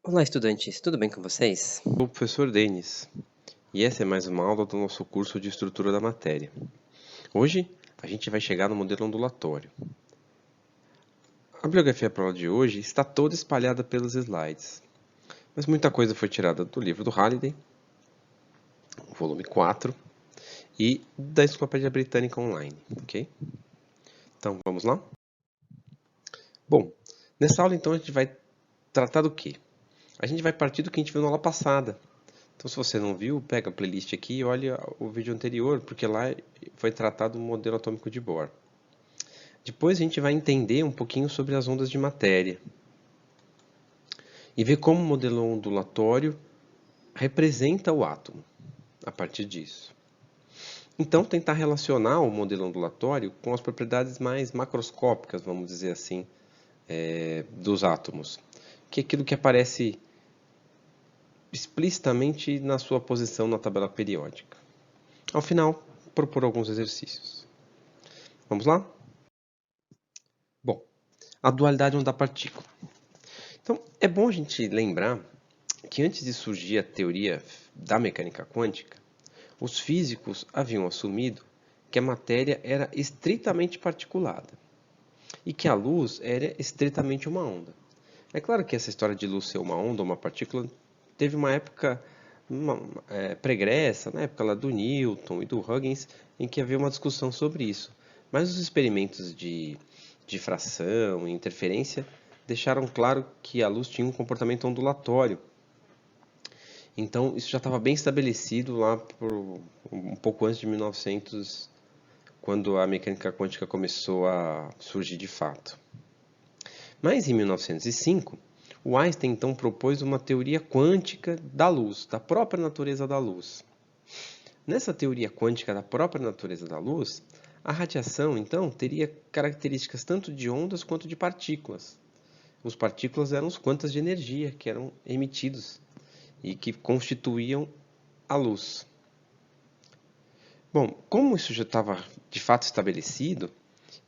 Olá, estudantes, tudo bem com vocês? Sou o professor Denis, e essa é mais uma aula do nosso curso de Estrutura da Matéria. Hoje, a gente vai chegar no modelo ondulatório. A bibliografia para a aula de hoje está toda espalhada pelos slides, mas muita coisa foi tirada do livro do Halliday, volume 4, e da Enciclopédia Britânica Online, ok? Então, vamos lá? Bom, nessa aula, então, a gente vai tratar do quê? A gente vai partir do que a gente viu na aula passada. Então, se você não viu, pega a playlist aqui e olha o vídeo anterior, porque lá foi tratado o modelo atômico de Bohr. Depois a gente vai entender um pouquinho sobre as ondas de matéria e ver como o modelo ondulatório representa o átomo a partir disso. Então, tentar relacionar o modelo ondulatório com as propriedades mais macroscópicas, vamos dizer assim, dos átomos, que é aquilo que aparece explicitamente na sua posição na tabela periódica. Ao final, propor alguns exercícios. Vamos lá? Bom, a dualidade onda-partícula. Então, é bom a gente lembrar que antes de surgir a teoria da mecânica quântica, os físicos haviam assumido que a matéria era estritamente particulada e que a luz era estritamente uma onda. É claro que essa história de luz ser uma onda ou uma partícula teve uma época pregressa, na época lá do Newton e do Huygens, em que havia uma discussão sobre isso. Mas os experimentos de difração e interferência deixaram claro que a luz tinha um comportamento ondulatório. Então, isso já estava bem estabelecido lá por um pouco antes de 1900, quando a mecânica quântica começou a surgir de fato. Mas em 1905, o Einstein então propôs uma teoria quântica da luz, da própria natureza da luz. Nessa teoria quântica da própria natureza da luz, a radiação então teria características tanto de ondas quanto de partículas. Os partículas eram os quantas de energia que eram emitidos e que constituíam a luz. Bom, como isso já estava de fato estabelecido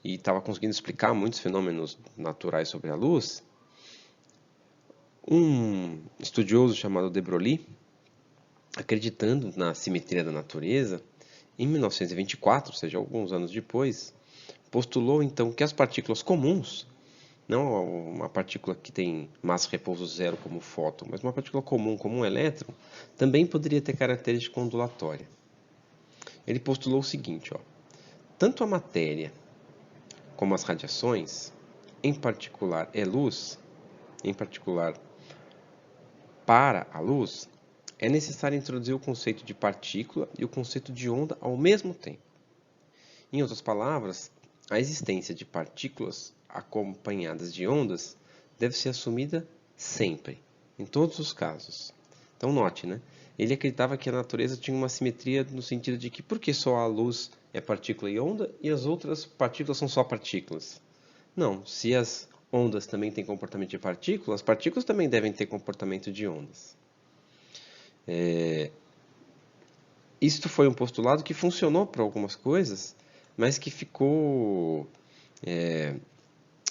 e estava conseguindo explicar muitos fenômenos naturais sobre a luz, um estudioso chamado de Broglie, acreditando na simetria da natureza, em 1924, ou seja, alguns anos depois, postulou então que as partículas comuns, não uma partícula que tem massa repouso zero como o fóton, mas uma partícula comum como um elétron, também poderia ter característica ondulatória. Ele postulou o seguinte, ó, tanto a matéria como as radiações, em particular luz, em particular para a luz, é necessário introduzir o conceito de partícula e o conceito de onda ao mesmo tempo. Em outras palavras, a existência de partículas acompanhadas de ondas deve ser assumida sempre, em todos os casos. Então note, né? Ele acreditava que a natureza tinha uma simetria no sentido de que por que só a luz é partícula e onda e as outras partículas são só partículas? Não, se as ondas também têm comportamento de partículas, as partículas também devem ter comportamento de ondas. Isto foi um postulado que funcionou para algumas coisas, mas que ficou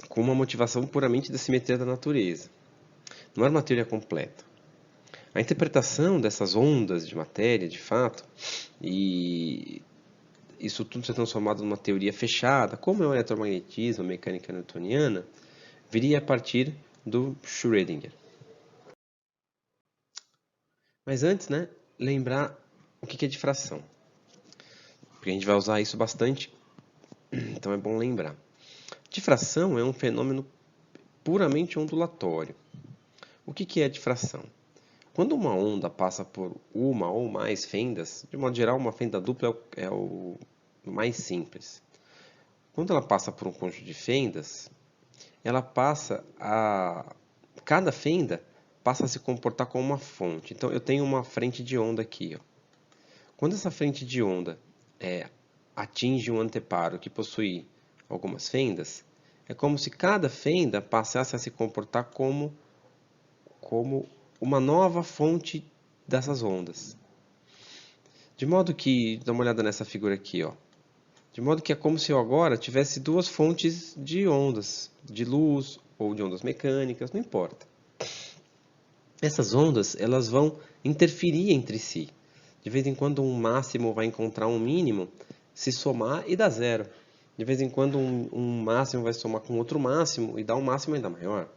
com uma motivação puramente da simetria da natureza. Não era uma teoria completa. A interpretação dessas ondas de matéria, de fato, e isso tudo ser transformado numa teoria fechada, como é o eletromagnetismo, a mecânica newtoniana, viria a partir do Schrödinger. Mas antes, né, lembrar o que é difração. Porque a gente vai usar isso bastante, então é bom lembrar. Difração é um fenômeno puramente ondulatório. O que é difração? Quando uma onda passa por uma ou mais fendas, de modo geral, uma fenda dupla é o mais simples. Quando ela passa por um conjunto de fendas, ela passa a... cada fenda passa a se comportar como uma fonte. Então, eu tenho uma frente de onda aqui. Ó. Quando essa frente de onda atinge um anteparo que possui algumas fendas, é como se cada fenda passasse a se comportar como uma nova fonte dessas ondas. De modo que, dá uma olhada nessa figura aqui, ó. De modo que é como se eu agora tivesse duas fontes de ondas, de luz ou de ondas mecânicas, não importa. essas ondas elas vão interferir entre si. De vez em quando um máximo vai encontrar um mínimo, se somar e dá zero. De vez em quando um máximo vai somar com outro máximo e dá um máximo ainda maior.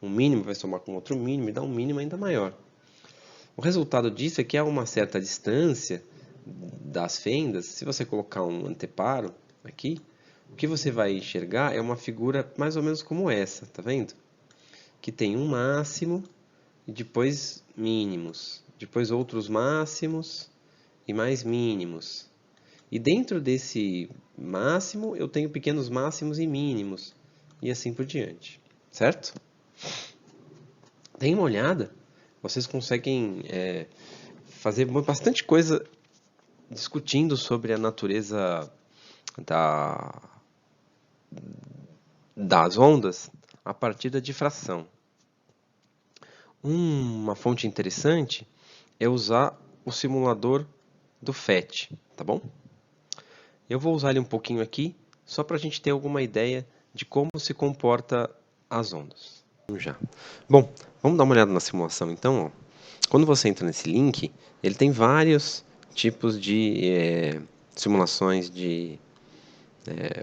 Um mínimo vai somar com outro mínimo e dá um mínimo ainda maior. O resultado disso é que a uma certa distância das fendas, se você colocar um anteparo aqui, o que você vai enxergar é uma figura mais ou menos como essa, tá vendo? Que tem um máximo e depois mínimos, depois outros máximos e mais mínimos. E dentro desse máximo eu tenho pequenos máximos e mínimos e assim por diante, certo? Deem uma olhada, vocês conseguem fazer bastante coisa discutindo sobre a natureza da, das ondas a partir da difração. Uma fonte interessante é usar o simulador do FET, tá bom? Eu vou usar ele um pouquinho aqui, só para a gente ter alguma ideia de como se comporta as ondas. Já. Bom, vamos dar uma olhada na simulação então. Ó. Quando você entra nesse link, ele tem vários tipos de simulações de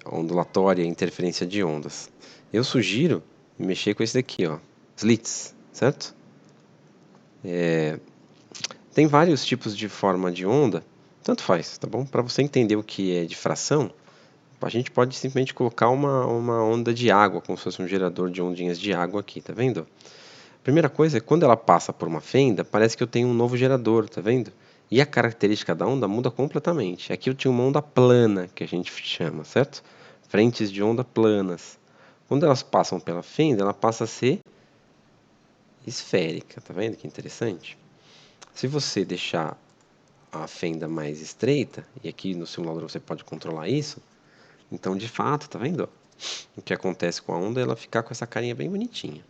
ondulatória e interferência de ondas. Eu sugiro mexer com esse daqui, ó, slits, certo? Tem vários tipos de forma de onda, tanto faz, tá bom? Para você entender o que é difração, a gente pode simplesmente colocar uma onda de água, como se fosse um gerador de ondinhas de água aqui, tá vendo? A primeira coisa é que quando ela passa por uma fenda, parece que eu tenho um novo gerador, tá vendo? E a característica da onda muda completamente. Aqui eu tinha uma onda plana, que a gente chama, certo? Frentes de onda planas. Quando elas passam pela fenda, ela passa a ser esférica, tá vendo que interessante? Se você deixar a fenda mais estreita, e aqui no simulador você pode controlar isso, então de fato, tá vendo? O que acontece com a onda é ela ficar com essa carinha bem bonitinha.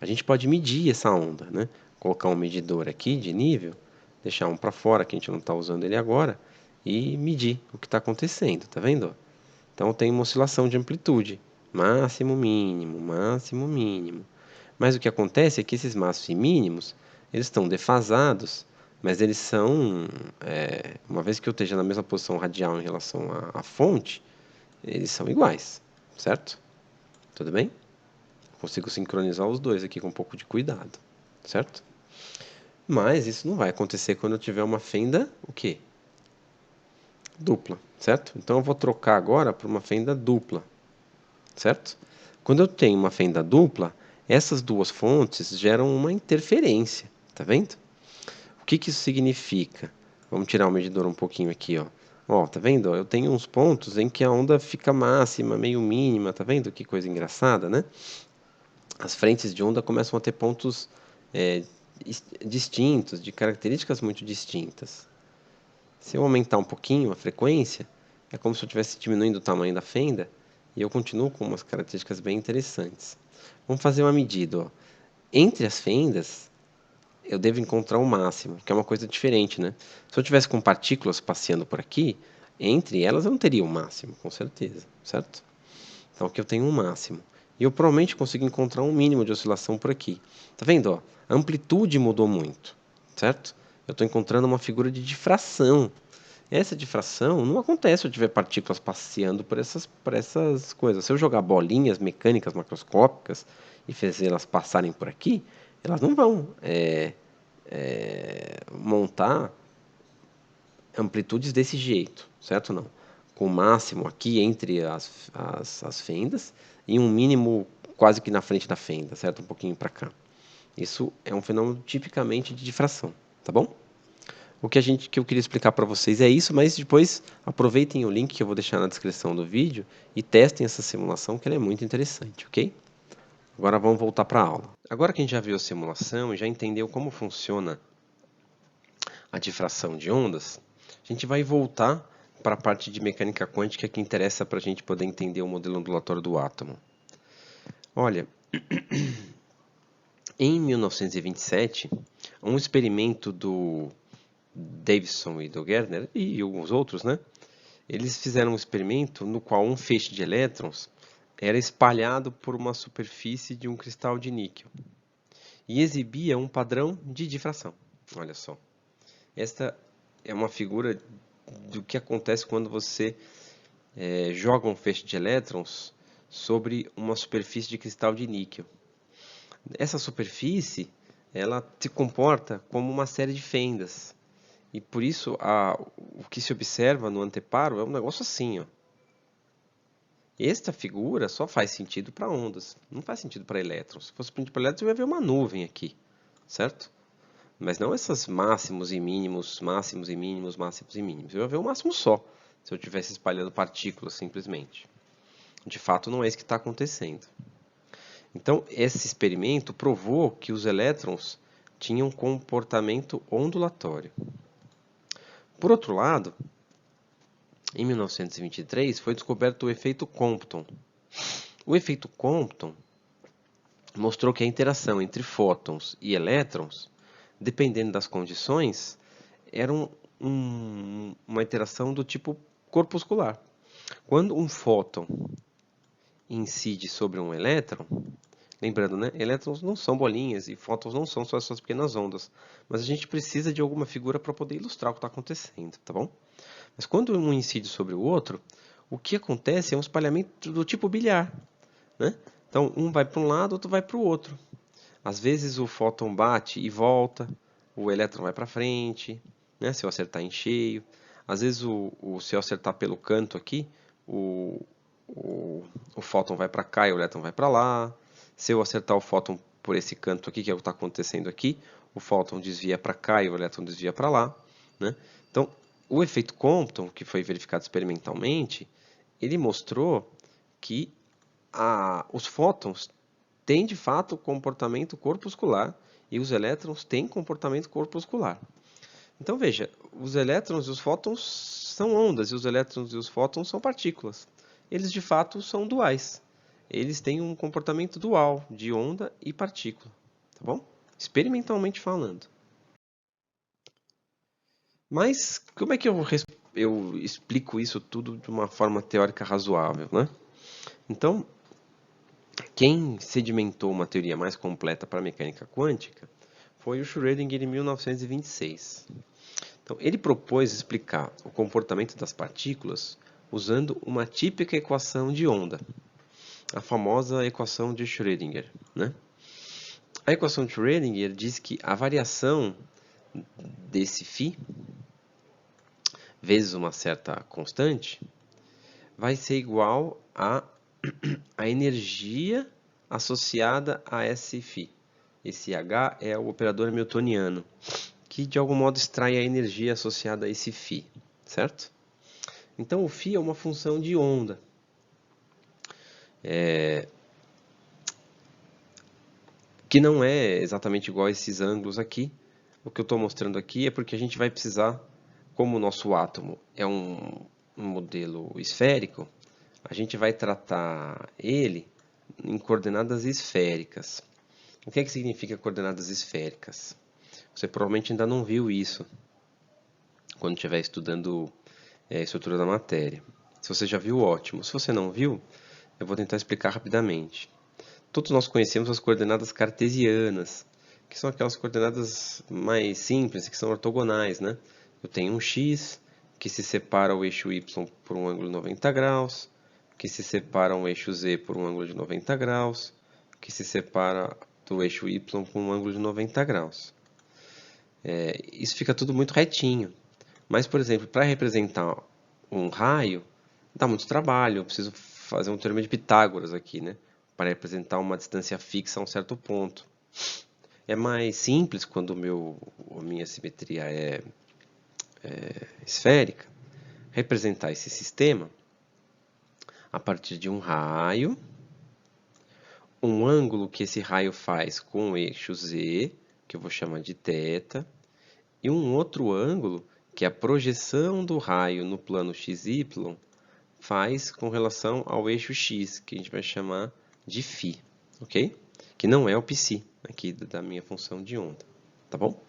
A gente pode medir essa onda, né? Colocar um medidor aqui de nível, deixar um para fora, que a gente não está usando ele agora, e medir o que está acontecendo, tá vendo? Então tem uma oscilação de amplitude, máximo, mínimo, máximo, mínimo. Mas o que acontece é que esses máximos e mínimos, eles estão defasados, mas eles são, uma vez que eu esteja na mesma posição radial em relação à fonte, eles são iguais, certo? Tudo bem? Consigo sincronizar os dois aqui com um pouco de cuidado, certo? Mas isso não vai acontecer quando eu tiver uma fenda, o quê? Dupla, certo? Então eu vou trocar agora para uma fenda dupla, certo? Quando eu tenho uma fenda dupla, essas duas fontes geram uma interferência, tá vendo? O que que isso significa? Vamos tirar o medidor um pouquinho aqui, ó. Ó, tá vendo? Eu tenho uns pontos em que a onda fica máxima, meio mínima, tá vendo? Que coisa engraçada, né? As frentes de onda começam a ter pontos é, distintos, de características muito distintas. Se eu aumentar um pouquinho a frequência, é como se eu estivesse diminuindo o tamanho da fenda e eu continuo com umas características bem interessantes. Vamos fazer uma medida. Ó. Entre as fendas, eu devo encontrar o máximo, que é uma coisa diferente, né? Se eu tivesse com partículas passeando por aqui, entre elas eu não teria o máximo, com certeza, certo? Então aqui eu tenho um máximo. E eu provavelmente consigo encontrar um mínimo de oscilação por aqui. Tá vendo? Ó? A amplitude mudou muito, certo? Eu estou encontrando uma figura de difração. Essa difração não acontece se eu tiver partículas passeando por essas coisas. Se eu jogar bolinhas mecânicas macroscópicas e fazer elas passarem por aqui, elas não vão montar amplitudes desse jeito, certo ou não? Com o máximo aqui entre as fendas e um mínimo quase que na frente da fenda, certo? Um pouquinho para cá. Isso é um fenômeno tipicamente de difração, tá bom? Que eu queria explicar para vocês é isso, mas depois aproveitem o link que eu vou deixar na descrição do vídeo e testem essa simulação que ela é muito interessante, ok? Agora vamos voltar para a aula. Agora que a gente já viu a simulação e já entendeu como funciona a difração de ondas, a gente vai voltar para a parte de mecânica quântica que interessa para a gente poder entender o modelo ondulatório do átomo. Olha, em 1927, um experimento do Davidson e do Gertner e alguns outros, né? Eles fizeram um experimento no qual um feixe de elétrons era espalhado por uma superfície de um cristal de níquel. e exibia um padrão de difração. Olha só. Esta é uma figura do que acontece quando você joga um feixe de elétrons sobre uma superfície de cristal de níquel. Essa superfície, ela se comporta como uma série de fendas. E por isso o que se observa no anteparo é um negócio assim, ó. Esta figura só faz sentido para ondas, não faz sentido para elétrons. Se fosse para elétrons, eu ia ver uma nuvem aqui, certo? Mas não esses máximos e mínimos, máximos e mínimos, máximos e mínimos. Eu ia ver o máximo só, se eu estivesse espalhando partículas simplesmente. De fato, não é isso que está acontecendo. Então, esse experimento provou que os elétrons tinham comportamento ondulatório. Por outro lado, em 1923 foi descoberto o efeito Compton. O efeito Compton mostrou que a interação entre fótons e elétrons, dependendo das condições, era uma interação do tipo corpuscular. Quando um fóton incide sobre um elétron, lembrando, né, elétrons não são bolinhas e fótons não são só essas pequenas ondas, mas a gente precisa de alguma figura para poder ilustrar o que está acontecendo, tá bom? Mas quando um incide sobre o outro, o que acontece é um espalhamento do tipo bilhar, né? Então, um vai para um lado, outro vai para o outro. Às vezes o fóton bate e volta, o elétron vai para frente, né, se eu acertar em cheio. Às vezes, se eu acertar pelo canto aqui, o, o fóton vai para cá e o elétron vai para lá. Se eu acertar o fóton por esse canto aqui, que é o que está acontecendo aqui, o fóton desvia para cá e o elétron desvia para lá, né? Então, o efeito Compton, que foi verificado experimentalmente, ele mostrou que os fótons têm de fato comportamento corpuscular e os elétrons têm comportamento corpuscular. Então veja, os elétrons e os fótons são ondas e os elétrons e os fótons são partículas. Eles de fato são duais. Eles têm um comportamento dual de onda e partícula, tá bom? Experimentalmente falando. Mas como é que eu explico isso tudo de uma forma teórica razoável, né? Então, quem sedimentou uma teoria mais completa para a mecânica quântica foi o Schrödinger em 1926. Então, ele propôs explicar o comportamento das partículas usando uma típica equação de onda, a famosa equação de Schrödinger, né? A equação de Schrödinger diz que a variação desse φ vezes uma certa constante vai ser igual a energia associada a esse φ. Esse H é o operador hamiltoniano, que de algum modo extrai a energia associada a esse φ, certo? Então o φ é uma função de onda. Que não é exatamente igual a esses ângulos aqui. O que eu estou mostrando aqui é porque a gente vai precisar, como o nosso átomo é um modelo esférico, a gente vai tratar ele em coordenadas esféricas. O que é que significa coordenadas esféricas? Você provavelmente ainda não viu isso quando estiver estudando a estrutura da matéria. Se você já viu, ótimo. Se você não viu, eu vou tentar explicar rapidamente. Todos nós conhecemos as coordenadas cartesianas, que são aquelas coordenadas mais simples, que são ortogonais, né? Eu tenho um x que se separa o eixo y por um ângulo de 90 graus, que se separa um eixo z por um ângulo de 90 graus, que se separa do eixo y por um ângulo de 90 graus. Isso fica tudo muito retinho. Mas, por exemplo, para representar um raio, dá muito trabalho. Eu preciso fazer um teorema de Pitágoras aqui, né? Para representar uma distância fixa a um certo ponto. É mais simples quando a minha simetria é esférica, representar esse sistema a partir de um raio, um ângulo que esse raio faz com o eixo z, que eu vou chamar de θ, e um outro ângulo que a projeção do raio no plano xy faz com relação ao eixo x, que a gente vai chamar de φ, ok? Que não é o π aqui da minha função de onda, tá bom?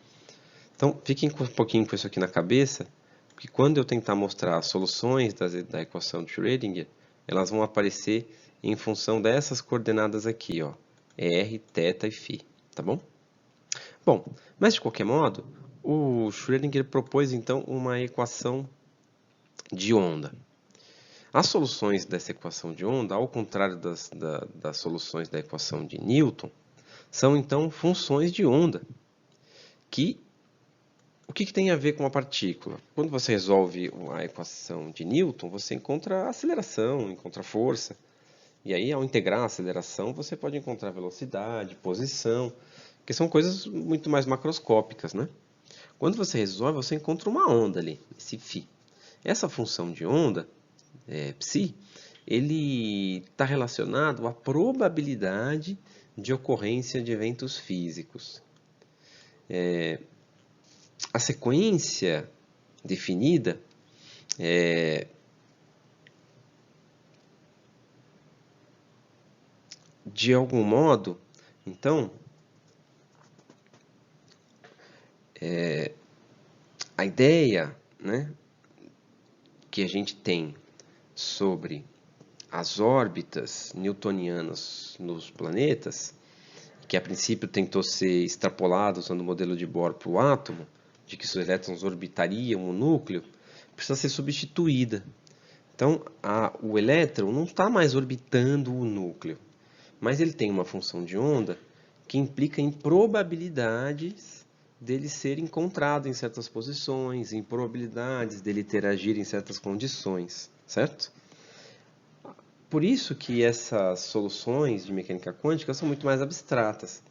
Então, fiquem um pouquinho com isso aqui na cabeça, porque quando eu tentar mostrar as soluções da equação de Schrödinger, elas vão aparecer em função dessas coordenadas aqui, ó, r, θ e φ, tá bom? Bom, mas de qualquer modo, o Schrödinger propôs então uma equação de onda. As soluções dessa equação de onda, ao contrário das soluções da equação de Newton, são então funções de onda. O que tem a ver com a partícula? Quando você resolve a equação de Newton, você encontra aceleração, encontra força. E aí, ao integrar a aceleração, você pode encontrar velocidade, posição, que são coisas muito mais macroscópicas, né? Quando você resolve, você encontra uma onda ali, esse φ. Essa função de onda, psi, ele está relacionado à probabilidade de ocorrência de eventos físicos. A sequência definida de algum modo, então, a ideia, né, que a gente tem sobre as órbitas newtonianas nos planetas, que a princípio tentou ser extrapolado usando o modelo de Bohr para o átomo, de que os elétrons orbitariam o núcleo, precisa ser substituída. Então, o elétron não está mais orbitando o núcleo, mas ele tem uma função de onda que implica em probabilidades dele ser encontrado em certas posições, em probabilidades dele interagir em certas condições, certo? Por isso que essas soluções de mecânica quântica são muito mais abstratas.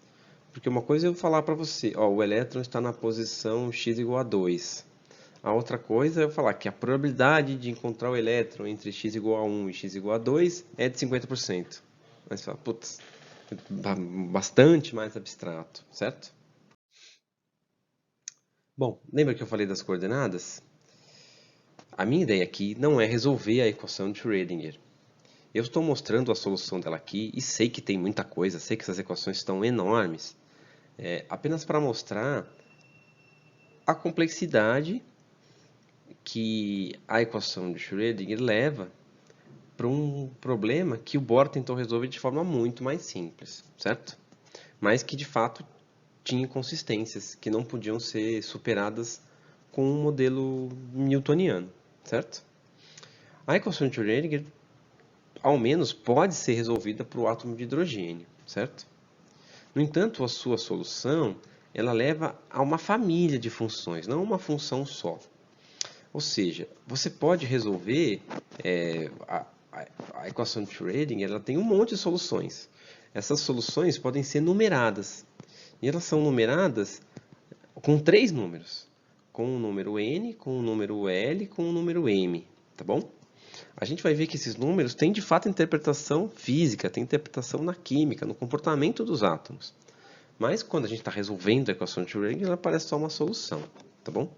Porque uma coisa é eu falar para você, ó, o elétron está na posição x igual a 2. A outra coisa é eu falar que a probabilidade de encontrar o elétron entre x igual a 1 e x igual a 2 é de 50%. Mas você fala, putz, bastante mais abstrato, certo? Bom, lembra que eu falei das coordenadas? A minha ideia aqui não é resolver a equação de Schrödinger. Eu estou mostrando a solução dela aqui e sei que tem muita coisa, sei que essas equações estão enormes, apenas para mostrar a complexidade que a equação de Schrödinger leva para um problema que o Bohr tentou resolver de forma muito mais simples, certo? Mas que de fato tinha inconsistências que não podiam ser superadas com um modelo newtoniano, certo? A equação de Schrödinger, ao menos, pode ser resolvida para o átomo de hidrogênio, certo? No entanto, a sua solução ela leva a uma família de funções, não uma função só. Ou seja, você pode resolver a equação de Schrödinger, ela tem um monte de soluções. Essas soluções podem ser numeradas. E elas são numeradas com 3 números. Com o número n, com o número l, com o número m. Tá bom? A gente vai ver que esses números têm de fato interpretação física, têm interpretação na química, no comportamento dos átomos. Mas quando a gente está resolvendo a equação de Schrödinger, ela parece só uma solução. Tá bom?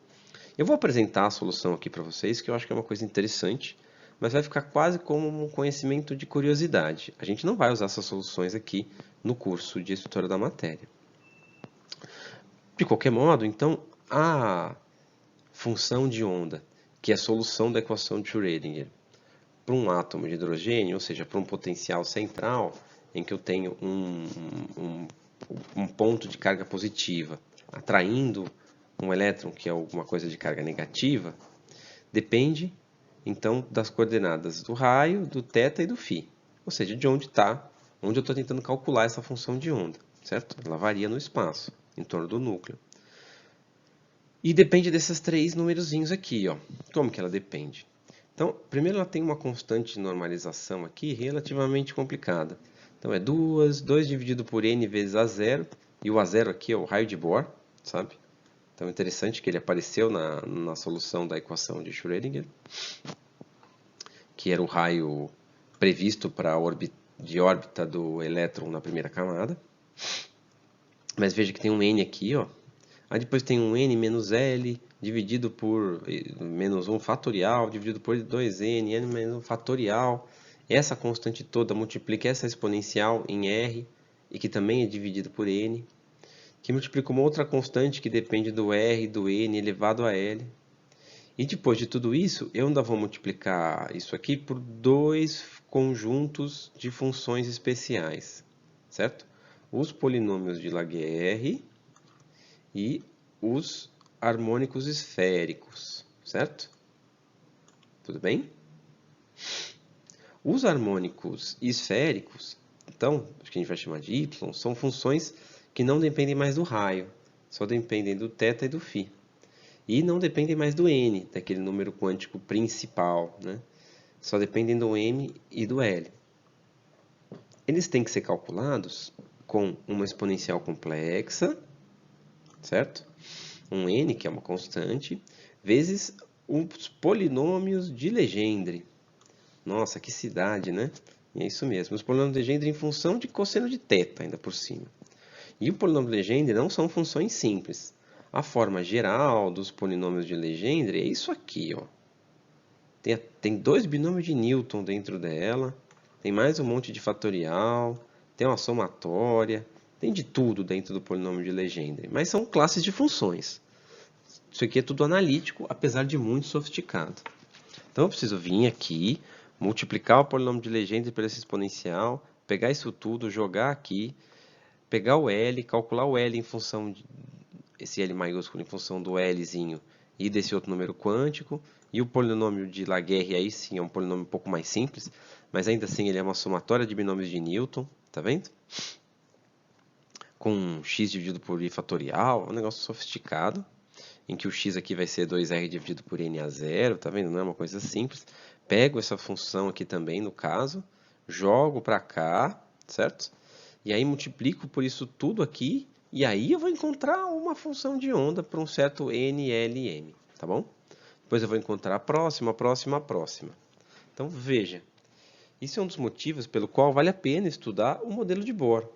Eu vou apresentar a solução aqui para vocês, que eu acho que é uma coisa interessante, mas vai ficar quase como um conhecimento de curiosidade. A gente não vai usar essas soluções aqui no curso de História da Matéria. De qualquer modo, então, a função de onda, que é a solução da equação de Schrödinger, para um átomo de hidrogênio, ou seja, para um potencial central, em que eu tenho um ponto de carga positiva atraindo um elétron, que é alguma coisa de carga negativa, depende, então, das coordenadas do raio, do θ e do φ. Ou seja, de onde está, onde eu estou tentando calcular essa função de onda, certo? Ela varia no espaço, em torno do núcleo. E depende desses 3 numerozinhos aqui, ó. Como que ela depende? Então, primeiro ela tem uma constante de normalização aqui relativamente complicada. Então, é 2 dividido por n vezes A0, e o A0 aqui é o raio de Bohr, sabe? Então, é interessante que ele apareceu na solução da equação de Schrödinger, que era o raio previsto para de órbita do elétron na primeira camada. Mas veja que tem um n aqui, ó. Aí depois tem um n menos l dividido por menos 1 fatorial, dividido por 2n, n menos 1 fatorial. Essa constante toda multiplica essa exponencial em r, e que também é dividido por n, que multiplica uma outra constante que depende do r, do n elevado a l. E depois de tudo isso, eu ainda vou multiplicar isso aqui por 2 conjuntos de funções especiais, certo? Os polinômios de Laguerre e os harmônicos esféricos, certo? Tudo bem? Os harmônicos esféricos, então, acho que a gente vai chamar de y, são funções que não dependem mais do raio, só dependem do θ e do φ. E não dependem mais do n, daquele número quântico principal, né? Só dependem do m e do l. Eles têm que ser calculados com uma exponencial complexa, certo? Um n, que é uma constante, vezes os polinômios de Legendre. Nossa, que cidade, né? E é isso mesmo. Os polinômios de Legendre em função de cosseno de θ, ainda por cima. E o polinômio de Legendre não são funções simples. A forma geral dos polinômios de Legendre é isso aqui, ó. Tem dois binômios de Newton dentro dela, tem mais um monte de fatorial, tem uma somatória, tem de tudo dentro do polinômio de Legendre, mas são classes de funções. Isso aqui é tudo analítico, apesar de muito sofisticado. Então eu preciso vir aqui, multiplicar o polinômio de Legendre por esse exponencial, pegar isso tudo, jogar aqui, pegar o L, calcular o L em função de esse L maiúsculo em função do Lzinho e desse outro número quântico, e o polinômio de Laguerre aí sim é um polinômio um pouco mais simples, mas ainda assim ele é uma somatória de binômios de Newton, tá vendo? Com x dividido por i fatorial, um negócio sofisticado, em que o x aqui vai ser 2r dividido por n a zero, tá vendo? Não é uma coisa simples. Pego essa função aqui também, no caso, jogo para cá, certo? E aí multiplico por isso tudo aqui, e aí eu vou encontrar uma função de onda para um certo n, l e m, tá bom? Depois eu vou encontrar a próxima, a próxima, a próxima. Então, veja, isso é um dos motivos pelo qual vale a pena estudar o modelo de Bohr.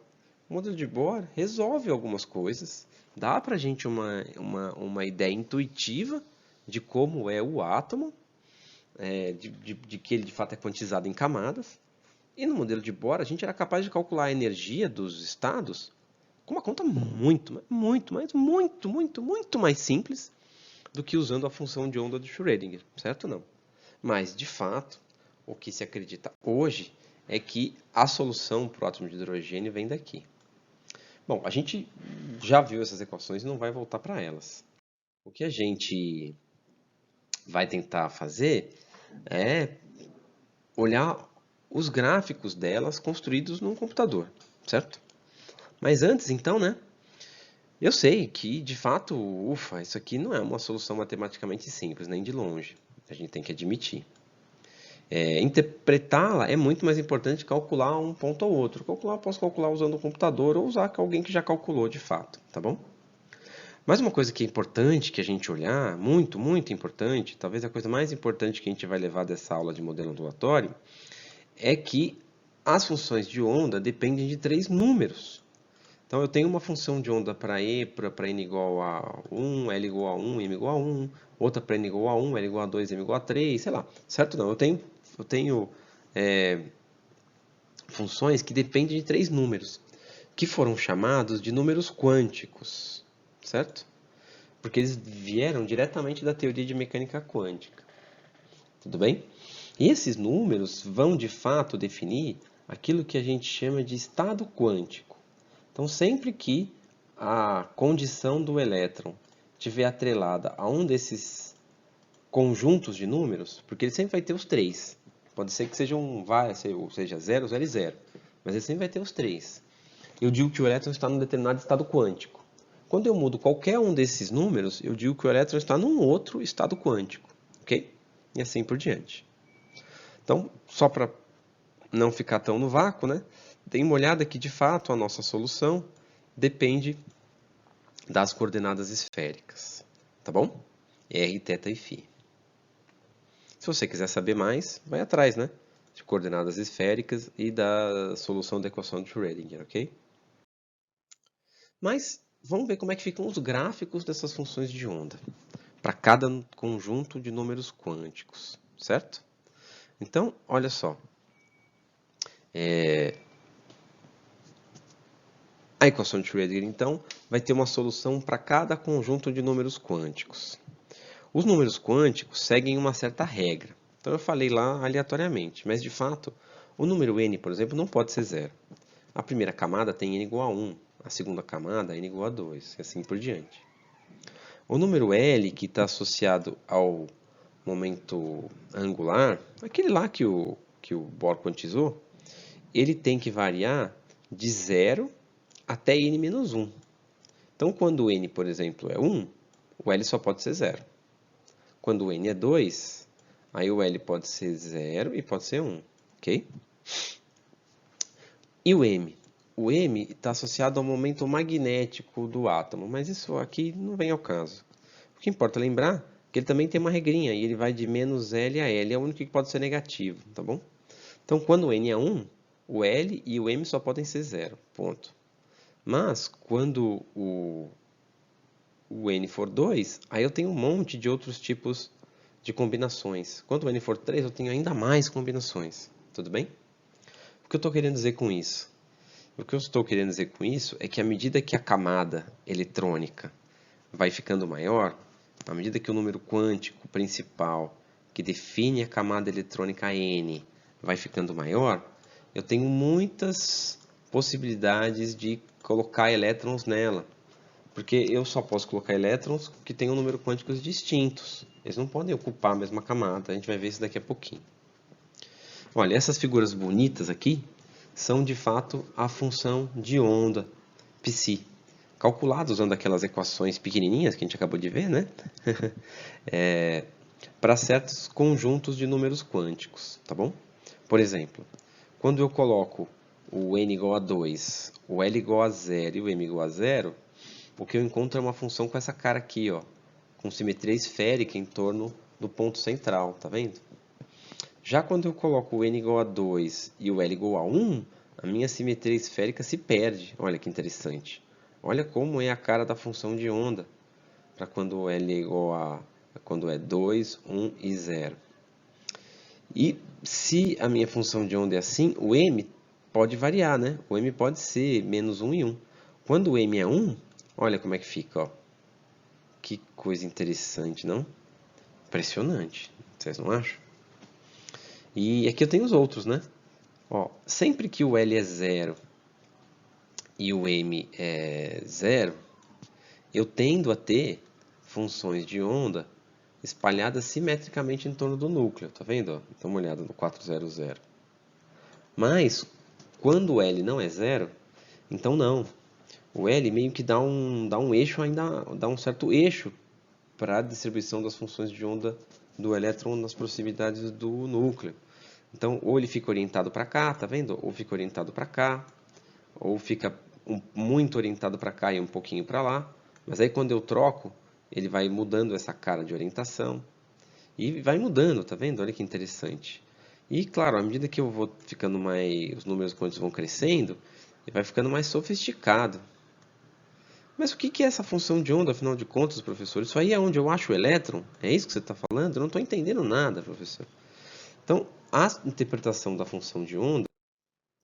O modelo de Bohr resolve algumas coisas, dá para a gente uma ideia intuitiva de como é o átomo, de que ele de fato é quantizado em camadas. E no modelo de Bohr, a gente era capaz de calcular a energia dos estados com uma conta muito mais simples do que usando a função de onda de Schrödinger, certo ou não? Mas, de fato, o que se acredita hoje é que a solução para o átomo de hidrogênio vem daqui. Bom, a gente já viu essas equações e não vai voltar para elas. O que a gente vai tentar fazer é olhar os gráficos delas construídos num computador, certo? Mas antes, então, né? Eu sei que, de fato, ufa, isso aqui não é uma solução matematicamente simples, nem de longe. A gente tem que admitir. Interpretá-la é muito mais importante que calcular um ponto ou outro. Calcular, eu posso calcular usando um computador ou usar alguém que já calculou de fato, tá bom? Mas uma coisa que é importante que a gente olhar, muito importante, talvez a coisa mais importante que a gente vai levar dessa aula de modelo ondulatório, é que as funções de onda dependem de três números. Então, eu tenho uma função de onda para E, para N igual a 1, L igual a 1, M igual a 1, outra para N igual a 1, L igual a 2, M igual a 3, sei lá. Certo? Não, eu tenho funções que dependem de três números, que foram chamados de números quânticos, certo? Porque eles vieram diretamente da teoria de mecânica quântica. Tudo bem? E esses números vão, de fato, definir aquilo que a gente chama de estado quântico. Então, sempre que a condição do elétron estiver atrelada a um desses conjuntos de números, porque ele sempre vai ter os três. Pode ser que seja seja 0, 0 e 0, mas ele sempre vai ter os três. Eu digo que o elétron está num determinado estado quântico. Quando eu mudo qualquer um desses números, eu digo que o elétron está num outro estado quântico, ok? E assim por diante. Então, só para não ficar tão no vácuo, né? Dê uma olhada que, de fato, a nossa solução depende das coordenadas esféricas, tá bom? R, θ e φ. Se você quiser saber mais, vai atrás, né? De coordenadas esféricas e da solução da equação de Schrödinger, ok? Mas vamos ver como é que ficam os gráficos dessas funções de onda para cada conjunto de números quânticos, certo? Então, olha só. A equação de Schrödinger, então, vai ter uma solução para cada conjunto de números quânticos. Os números quânticos seguem uma certa regra. Então, eu falei lá aleatoriamente, mas, de fato, o número n, por exemplo, não pode ser zero. A primeira camada tem n igual a 1, a segunda camada, n igual a 2, e assim por diante. O número L, que está associado ao momento angular, aquele lá que o Bohr quantizou, ele tem que variar de 0 até n menos 1. Então, quando n, por exemplo, é 1, o L só pode ser 0. Quando o n é 2, aí o L pode ser 0 e pode ser 1, ok? E o M? O M está associado ao momento magnético do átomo, mas isso aqui não vem ao caso. O que importa lembrar é que ele também tem uma regrinha, e ele vai de menos L a L, é o único que pode ser negativo, tá bom? Então, quando o N é 1, o L e o M só podem ser 0, ponto. Mas, quando o N for 2, aí eu tenho um monte de outros tipos de combinações. Quando o N for 3, eu tenho ainda mais combinações, tudo bem? O que eu estou querendo dizer com isso? O que eu estou querendo dizer com isso é que à medida que a camada eletrônica vai ficando maior, à medida que o número quântico principal, que define a camada eletrônica N, vai ficando maior, eu tenho muitas possibilidades de colocar elétrons nela. Porque eu só posso colocar elétrons que tenham número quânticos distintos. Eles não podem ocupar a mesma camada. A gente vai ver isso daqui a pouquinho. Olha, essas figuras bonitas aqui são de fato a função de onda psi, calculada usando aquelas equações pequenininhas que a gente acabou de ver, né? Para certos conjuntos de números quânticos, tá bom? Por exemplo, quando eu coloco o n igual a 2, o L igual a 0 e o m igual a 0, o que eu encontro é uma função com essa cara aqui, ó, com simetria esférica em torno do ponto central, tá vendo? Já quando eu coloco o n igual a 2 e o L igual a 1, a minha simetria esférica se perde. Olha que interessante. Olha como é a cara da função de onda para quando o L é igual a quando é 2, 1 e 0. E se a minha função de onda é assim, o m pode variar, né? O m pode ser menos 1 e 1. Quando o m é 1, olha como é que fica, ó. Que coisa interessante, não? Impressionante, vocês não acham? E aqui eu tenho os outros, né? Ó, sempre que o L é 0 e o M é 0, eu tendo a ter funções de onda espalhadas simetricamente em torno do núcleo, tá vendo? Dá uma olhada no 400. Mas, quando o L não é 0, então não. O L meio que dá um eixo, ainda dá um certo eixo para a distribuição das funções de onda do elétron nas proximidades do núcleo. Então, ou ele fica orientado para cá, tá vendo? Ou fica orientado para cá, ou fica muito orientado para cá e um pouquinho para lá. Mas aí quando eu troco, ele vai mudando essa cara de orientação. E vai mudando, tá vendo? Olha que interessante. E claro, à medida que eu vou ficando mais, os números quânticos vão crescendo, ele vai ficando mais sofisticado. Mas o que é essa função de onda, afinal de contas, professor? Isso aí é onde eu acho o elétron? É isso que você está falando? Eu não estou entendendo nada, professor. Então, a interpretação da função de onda,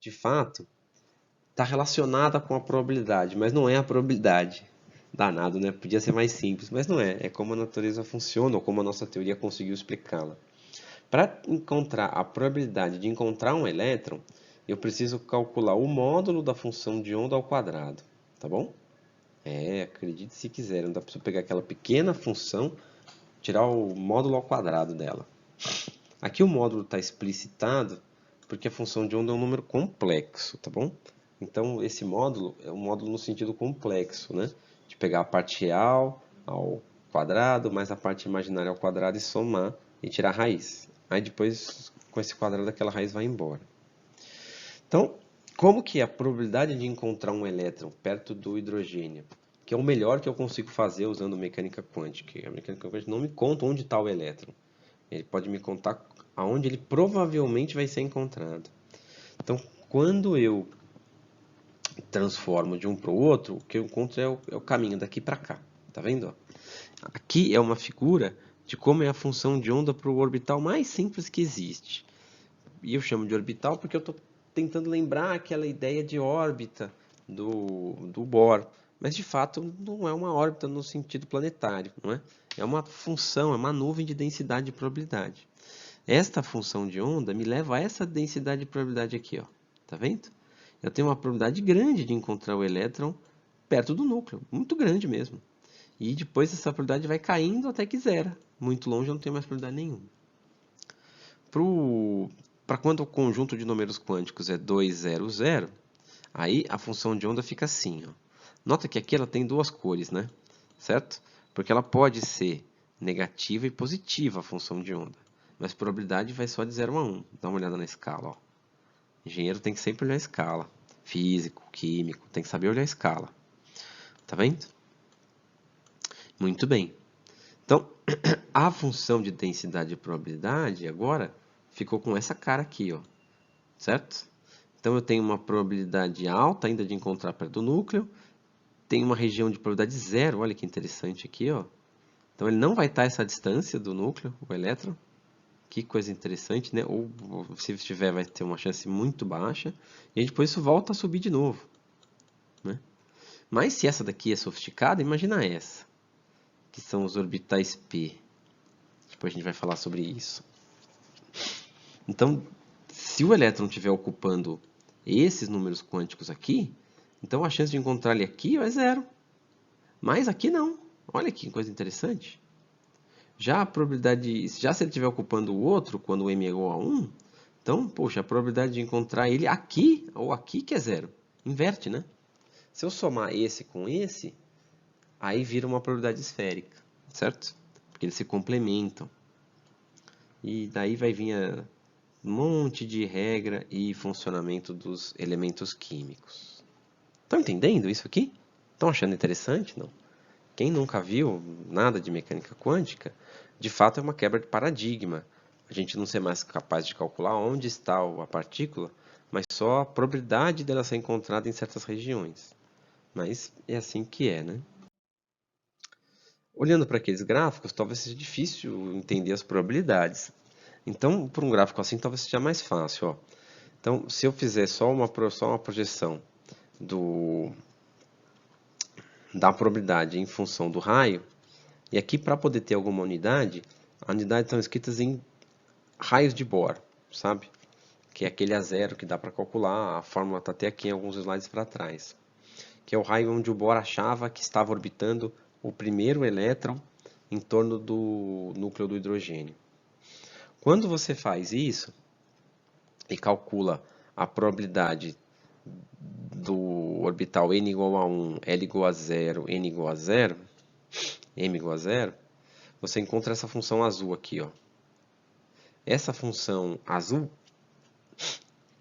de fato, está relacionada com a probabilidade, mas não é a probabilidade. Danado, né? Podia ser mais simples, mas não é. É como a natureza funciona, ou como a nossa teoria conseguiu explicá-la. Para encontrar a probabilidade de encontrar um elétron, eu preciso calcular o módulo da função de onda ao quadrado, tá bom? Acredite se quiser, não dá para pegar aquela pequena função, tirar o módulo ao quadrado dela. Aqui o módulo está explicitado porque a função de onda é um número complexo, tá bom? Então esse módulo é um módulo no sentido complexo, né? De pegar a parte real ao quadrado, mais a parte imaginária ao quadrado e somar e tirar a raiz. Aí depois, com esse quadrado, aquela raiz vai embora. Então, como que é a probabilidade de encontrar um elétron perto do hidrogênio, que é o melhor que eu consigo fazer usando mecânica quântica? A mecânica quântica não me conta onde está o elétron. Ele pode me contar aonde ele provavelmente vai ser encontrado. Então, quando eu transformo de um para o outro, o que eu encontro é o caminho daqui para cá. Tá vendo? Aqui é uma figura de como é a função de onda para o orbital mais simples que existe. E eu chamo de orbital porque eu estou tentando lembrar aquela ideia de órbita do Bohr. Mas, de fato, não é uma órbita no sentido planetário, não é? É uma função, é uma nuvem de densidade de probabilidade. Esta função de onda me leva a essa densidade de probabilidade aqui, ó. Tá vendo? Eu tenho uma probabilidade grande de encontrar o elétron perto do núcleo, muito grande mesmo. E depois essa probabilidade vai caindo até que zera. Muito longe eu não tenho mais probabilidade nenhuma. Para quando o conjunto de números quânticos é 2, 0, 0, aí a função de onda fica assim. Ó. Nota que aqui ela tem duas cores, né? Certo? Porque ela pode ser negativa e positiva a função de onda. Mas a probabilidade vai só de 0 a 1. Dá uma olhada na escala. Ó. Engenheiro tem que sempre olhar a escala. Físico, químico, tem que saber olhar a escala. Tá vendo? Muito bem. Então, a função de densidade e probabilidade agora ficou com essa cara aqui, ó. Certo? Então, eu tenho uma probabilidade alta ainda de encontrar perto do núcleo. Tem uma região de probabilidade zero, olha que interessante aqui, ó. Então, ele não vai estar essa distância do núcleo, o elétron. Que coisa interessante, né? Ou se estiver, vai ter uma chance muito baixa. E depois isso volta a subir de novo. Né? Mas se essa daqui é sofisticada, imagina essa. Que são os orbitais P. Depois a gente vai falar sobre isso. Então, se o elétron estiver ocupando esses números quânticos aqui, então a chance de encontrar ele aqui é zero. Mas aqui não. Olha que coisa interessante. Já a probabilidade, já se ele estiver ocupando o outro, quando o m é igual a 1, então, poxa, a probabilidade de encontrar ele aqui ou aqui que é zero. Inverte, né? Se eu somar esse com esse, aí vira uma probabilidade esférica, certo? Porque eles se complementam. E daí vai vir um monte de regra e funcionamento dos elementos químicos. Estão entendendo isso aqui? Estão achando interessante? Não? Quem nunca viu nada de mecânica quântica, de fato é uma quebra de paradigma. A gente não ser mais capaz de calcular onde está a partícula, mas só a probabilidade dela ser encontrada em certas regiões. Mas é assim que é, né? Olhando para aqueles gráficos, talvez seja difícil entender as probabilidades. Então, por um gráfico assim, talvez seja mais fácil. Ó. Então, se eu fizer só uma projeção da probabilidade em função do raio, e aqui para poder ter alguma unidade, as unidades estão escritas em raios de Bohr, sabe? Que é aquele a zero que dá para calcular, a fórmula está até aqui em alguns slides para trás. Que é o raio onde o Bohr achava que estava orbitando o primeiro elétron em torno do núcleo do hidrogênio. Quando você faz isso e calcula a probabilidade do orbital n igual a 1, L igual a 0, n igual a 0, m igual a 0, você encontra essa função azul aqui. Ó. Essa função azul,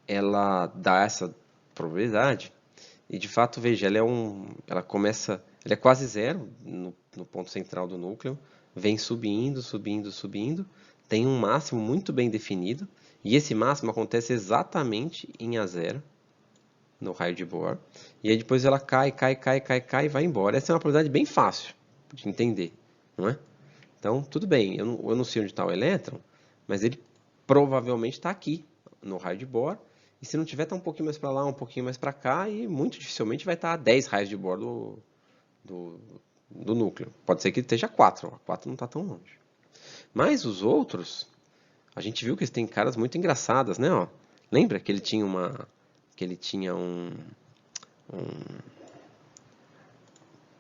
ela dá essa probabilidade e de fato, veja, ela é quase zero no ponto central do núcleo, vem subindo, subindo, subindo, tem um máximo muito bem definido, e esse máximo acontece exatamente em A0, no raio de Bohr, e aí depois ela cai, cai, cai, cai, cai e vai embora. Essa é uma probabilidade bem fácil de entender, não é? Então, tudo bem, eu não sei onde está o elétron, mas ele provavelmente está aqui, no raio de Bohr, e se não tiver, está um pouquinho mais para lá, um pouquinho mais para cá, e muito dificilmente vai estar a 10 raios de Bohr do núcleo. Pode ser que esteja 4, 4 não está tão longe. Mas os outros, a gente viu que eles têm caras muito engraçadas, né? Ó, lembra que ele tinha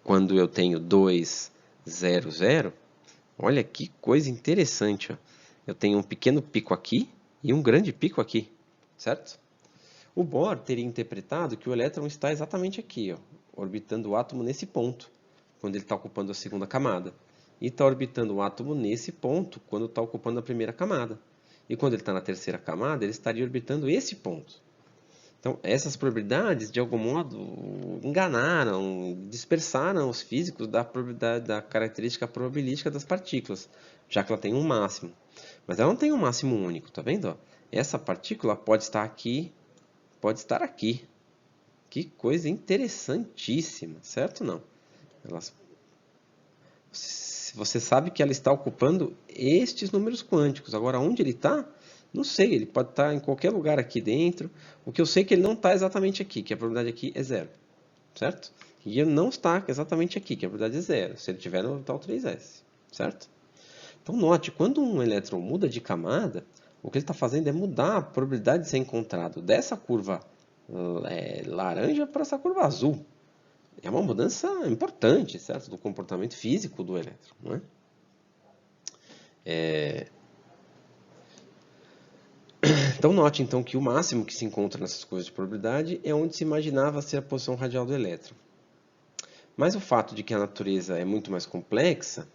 quando eu tenho 2, 0, 0, olha que coisa interessante. Ó. Eu tenho um pequeno pico aqui e um grande pico aqui, certo? O Bohr teria interpretado que o elétron está exatamente aqui, ó, orbitando o átomo nesse ponto, quando ele está ocupando a segunda camada. E está orbitando o átomo nesse ponto, quando está ocupando a primeira camada. E quando ele está na terceira camada, ele estaria orbitando esse ponto. Então, essas probabilidades, de algum modo, enganaram, dispersaram os físicos da característica probabilística das partículas, já que ela tem um máximo. Mas ela não tem um máximo único, tá vendo? Essa partícula pode estar aqui, pode estar aqui. Que coisa interessantíssima, certo ou não? Você sabe que ela está ocupando estes números quânticos. Agora, onde ele está? Não sei, ele pode estar em qualquer lugar aqui dentro. O que eu sei é que ele não está exatamente aqui, que a probabilidade aqui é zero. Certo? E ele não está exatamente aqui, que a probabilidade é zero. Se ele estiver no orbital 3s. Certo? Então, note, quando um elétron muda de camada, o que ele está fazendo é mudar a probabilidade de ser encontrado dessa curva laranja para essa curva azul. É uma mudança importante, certo? Do comportamento físico do elétron, não é? Então note então que o máximo que se encontra nessas coisas de probabilidade é onde se imaginava ser a posição radial do elétron. Mas o fato de que a natureza é muito mais complexa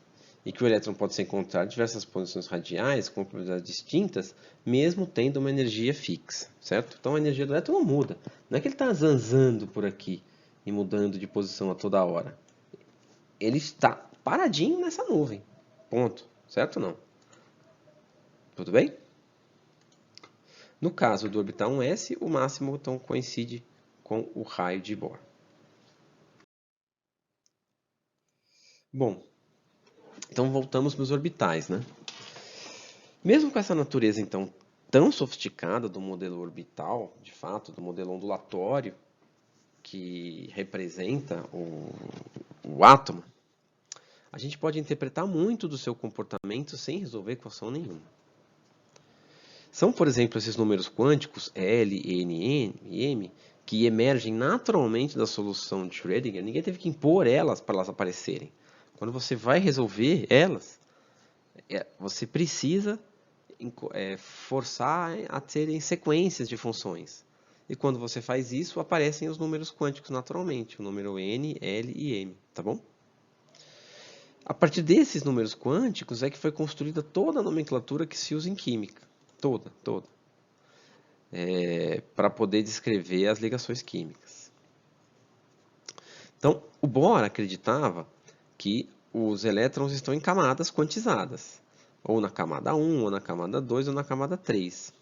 e que o elétron pode se encontrar em diversas posições radiais com probabilidades distintas, mesmo tendo uma energia fixa, certo? Então a energia do elétron não muda. Não é que ele está zanzando por aqui e mudando de posição a toda hora. Ele está paradinho nessa nuvem. Ponto. Certo ou não? Tudo bem? No caso do orbital 1s, o máximo então coincide com o raio de Bohr. Bom, então voltamos para os orbitais, né? Mesmo com essa natureza então tão sofisticada do modelo orbital, de fato, do modelo ondulatório que representa o átomo, a gente pode interpretar muito do seu comportamento sem resolver equação nenhuma. São, por exemplo, esses números quânticos L, N, e M, que emergem naturalmente da solução de Schrödinger. Ninguém teve que impor elas para elas aparecerem. Quando você vai resolver elas, você precisa forçar a terem sequências de funções. E quando você faz isso, aparecem os números quânticos naturalmente, o número N, L e M, tá bom? A partir desses números quânticos é que foi construída toda a nomenclatura que se usa em química. Toda. Para poder descrever as ligações químicas. Então, o Bohr acreditava que os elétrons estão em camadas quantizadas, ou na camada 1, ou na camada 2, ou na camada 3.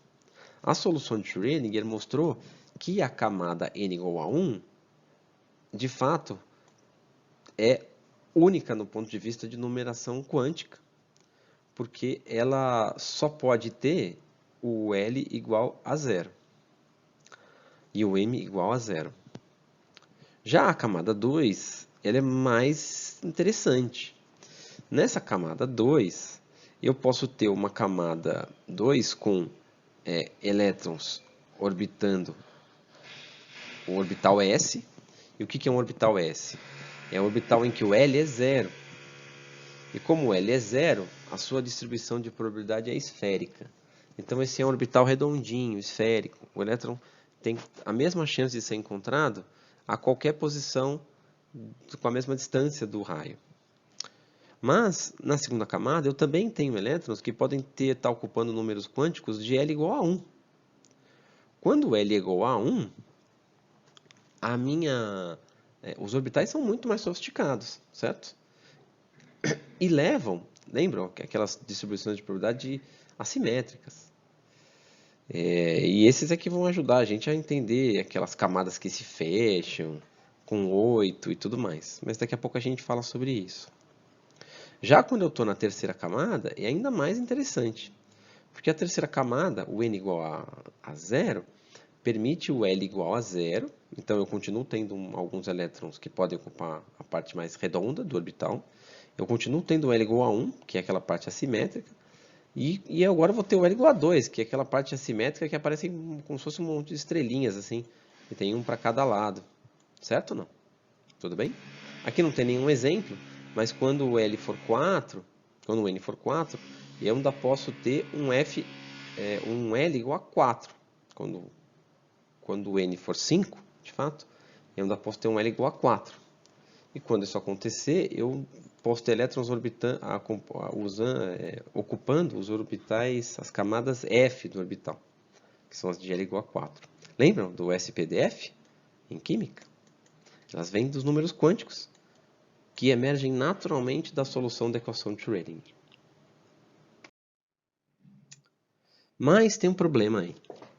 A solução de Schrödinger mostrou que a camada n igual a 1, de fato, é única no ponto de vista de numeração quântica, porque ela só pode ter o L igual a 0 e o M igual a 0. Já a camada 2, ela é mais interessante. Nessa camada 2, eu posso ter uma camada 2 com elétrons orbitando o orbital S. E o que é um orbital S? É um orbital em que o L é 0. E como o L é 0, a sua distribuição de probabilidade é esférica. Então esse é um orbital redondinho, esférico. O elétron tem a mesma chance de ser encontrado a qualquer posição com a mesma distância do raio. Mas, na segunda camada, eu também tenho elétrons que podem estar ocupando números quânticos de L igual a 1. Quando L é igual a 1, os orbitais são muito mais sofisticados, certo? E lembram, aquelas distribuições de probabilidade assimétricas. E esses é que vão ajudar a gente a entender aquelas camadas que se fecham, com 8 e tudo mais. Mas daqui a pouco a gente fala sobre isso. Já quando eu estou na terceira camada, é ainda mais interessante. Porque a terceira camada, o n igual a 0, permite o L igual a 0. Então eu continuo tendo alguns elétrons que podem ocupar a parte mais redonda do orbital. Eu continuo tendo o L igual a 1, que é aquela parte assimétrica. E agora eu vou ter o L igual a 2, que é aquela parte assimétrica que aparece como se fosse um monte de estrelinhas, assim. E tem um para cada lado. Certo ou não? Tudo bem? Aqui não tem nenhum exemplo, mas quando o L for 4, quando o N for 4, eu ainda posso ter um L igual a 4. Quando o N for 5, de fato, eu ainda posso ter um L igual a 4. E quando isso acontecer, eu posso ter elétrons ocupando os orbitais, as camadas F do orbital, que são as de L igual a 4. Lembram do SPDF em química? Elas vêm dos números quânticos, que emergem naturalmente da solução da equação de Schrödinger. Mas tem um problema aí,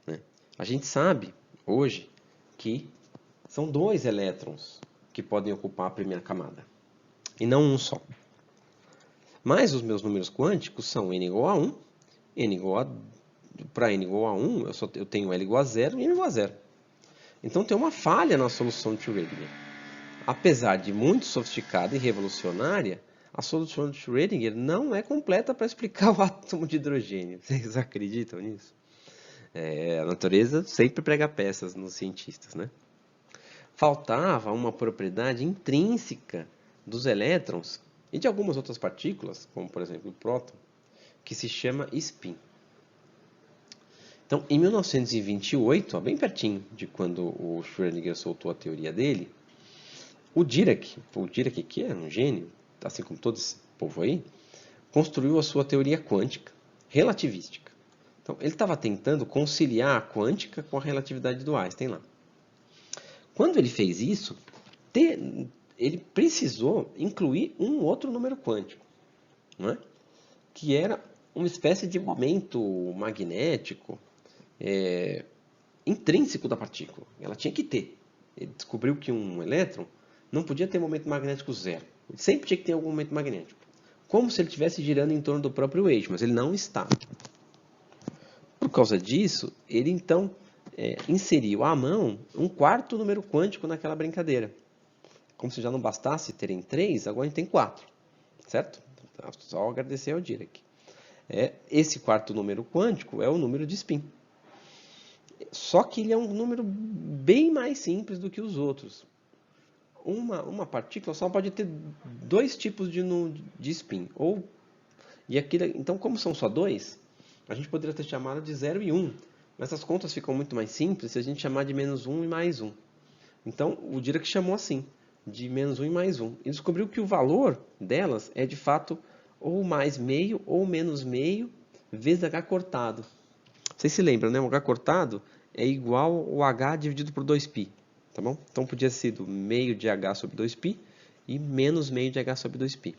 né? A gente sabe, hoje, que são 2 elétrons que podem ocupar a primeira camada, e não um só. Mas os meus números quânticos são n igual a 1, para n igual a 1, eu tenho L igual a 0 e n igual a 0. Então tem uma falha na solução de Schrödinger. Apesar de muito sofisticada e revolucionária, a solução de Schrödinger não é completa para explicar o átomo de hidrogênio. Vocês acreditam nisso? A natureza sempre prega peças nos cientistas, né? faltava uma propriedade intrínseca dos elétrons e de algumas outras partículas, como por exemplo o próton, que se chama spin. Então, em 1928, bem pertinho de quando o Schrödinger soltou a teoria dele, o Dirac, que é um gênio, assim como todo esse povo aí, construiu a sua teoria quântica relativística. Então, ele estava tentando conciliar a quântica com a relatividade do Einstein lá. Quando ele fez isso, ele precisou incluir um outro número quântico, não é? Que era uma espécie de momento magnético intrínseco da partícula. Ela tinha que ter. Ele descobriu que um elétron não podia ter momento magnético zero. Ele sempre tinha que ter algum momento magnético. Como se ele estivesse girando em torno do próprio eixo, mas ele não está. Por causa disso, ele então inseriu à mão um quarto número quântico naquela brincadeira. Como se já não bastasse terem 3, agora a gente tem 4. Certo? Só agradecer ao Dirac. Esse quarto número quântico é o número de spin. Só que ele é um número bem mais simples do que os outros. Uma partícula só pode ter 2 tipos de spin. Então, como são só 2, a gente poderia ter chamado de 0 e 1. Mas essas contas ficam muito mais simples se a gente chamar de menos 1 e mais 1. Então, o Dirac chamou assim, de menos 1 e mais 1. E descobriu que o valor delas é, de fato, ou mais meio ou menos meio vezes h cortado. Vocês se lembram, né? O h cortado é igual ao h dividido por 2π. Tá bom? Então, podia ser do meio de h sobre 2π e menos meio de h sobre 2π.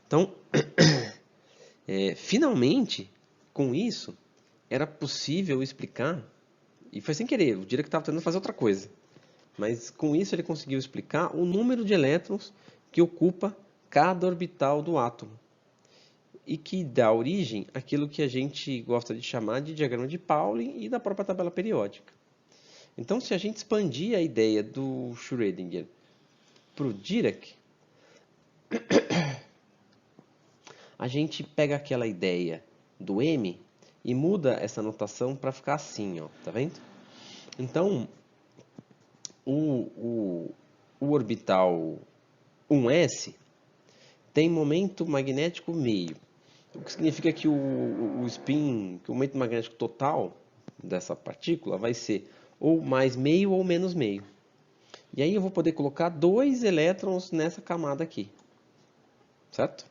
Então, finalmente, com isso, era possível explicar, e foi sem querer, o Dirac estava tentando fazer outra coisa, mas com isso ele conseguiu explicar o número de elétrons que ocupa cada orbital do átomo e que dá origem àquilo que a gente gosta de chamar de diagrama de Pauling e da própria tabela periódica. Então, se a gente expandir a ideia do Schrödinger para o Dirac, a gente pega aquela ideia do M e muda essa notação para ficar assim, ó, tá vendo? Então, o orbital 1s tem momento magnético meio, o que significa que o spin, que o momento magnético total dessa partícula vai ser ou mais meio ou menos meio. E aí eu vou poder colocar 2 elétrons nessa camada aqui, certo?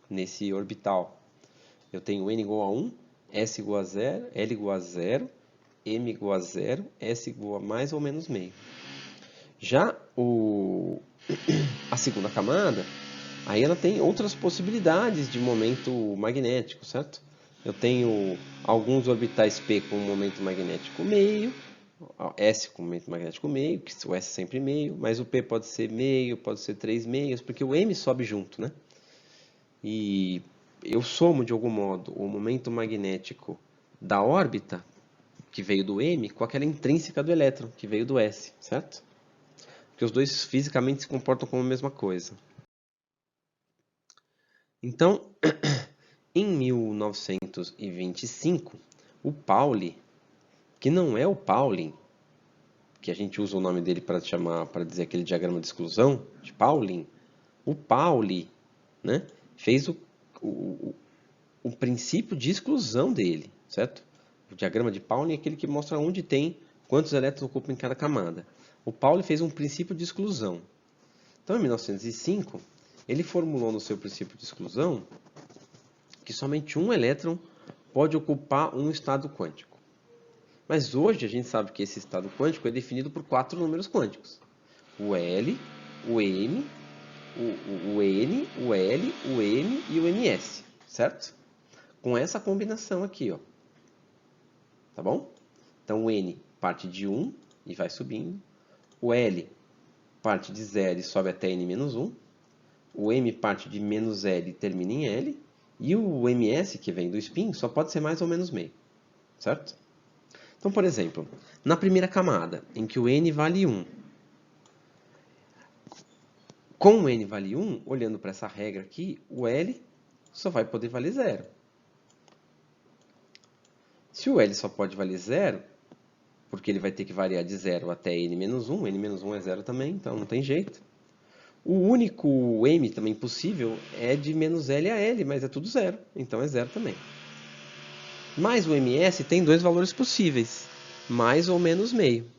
Nesse orbital. Eu tenho n igual a 1, s igual a 0, l igual a 0, m igual a 0, s igual a mais ou menos meio. Já a segunda camada, aí ela tem outras possibilidades de momento magnético, certo? Eu tenho alguns orbitais P com momento magnético meio, S com momento magnético meio, que o S é sempre meio, mas o P pode ser meio, pode ser 3 meios, porque o M sobe junto, né? E eu somo, de algum modo, o momento magnético da órbita, que veio do M, com aquela intrínseca do elétron, que veio do S, certo? Porque os dois fisicamente se comportam como a mesma coisa. Então, em 1925, o Pauli, que não é o Pauling, que a gente usa o nome dele para dizer aquele diagrama de exclusão, de Pauling, o Pauli, né, fez o princípio de exclusão dele, certo? O diagrama de Pauling é aquele que mostra onde tem quantos elétrons ocupam em cada camada. O Pauli fez um princípio de exclusão. Então, em 1905, ele formulou no seu princípio de exclusão que somente um elétron pode ocupar um estado quântico. Mas hoje a gente sabe que esse estado quântico é definido por 4 números quânticos. O L, o M, o N, o L, o M e o MS, certo? Com essa combinação aqui, ó. Tá bom? Então o N parte de 1 e vai subindo. O L parte de 0 e sobe até N-1. O M parte de menos L e termina em L. E o MS, que vem do spin, só pode ser mais ou menos meio. Certo? Então, por exemplo, na primeira camada, em que o N vale 1. Com o N vale 1, olhando para essa regra aqui, o L só vai poder valer 0. Se o L só pode valer 0, porque ele vai ter que variar de 0 até n-1, n-1 é 0 também, então não tem jeito. O único m também possível é de menos L a L, mas é tudo 0, então é 0 também. Mas o ms tem dois valores possíveis, mais ou menos meio.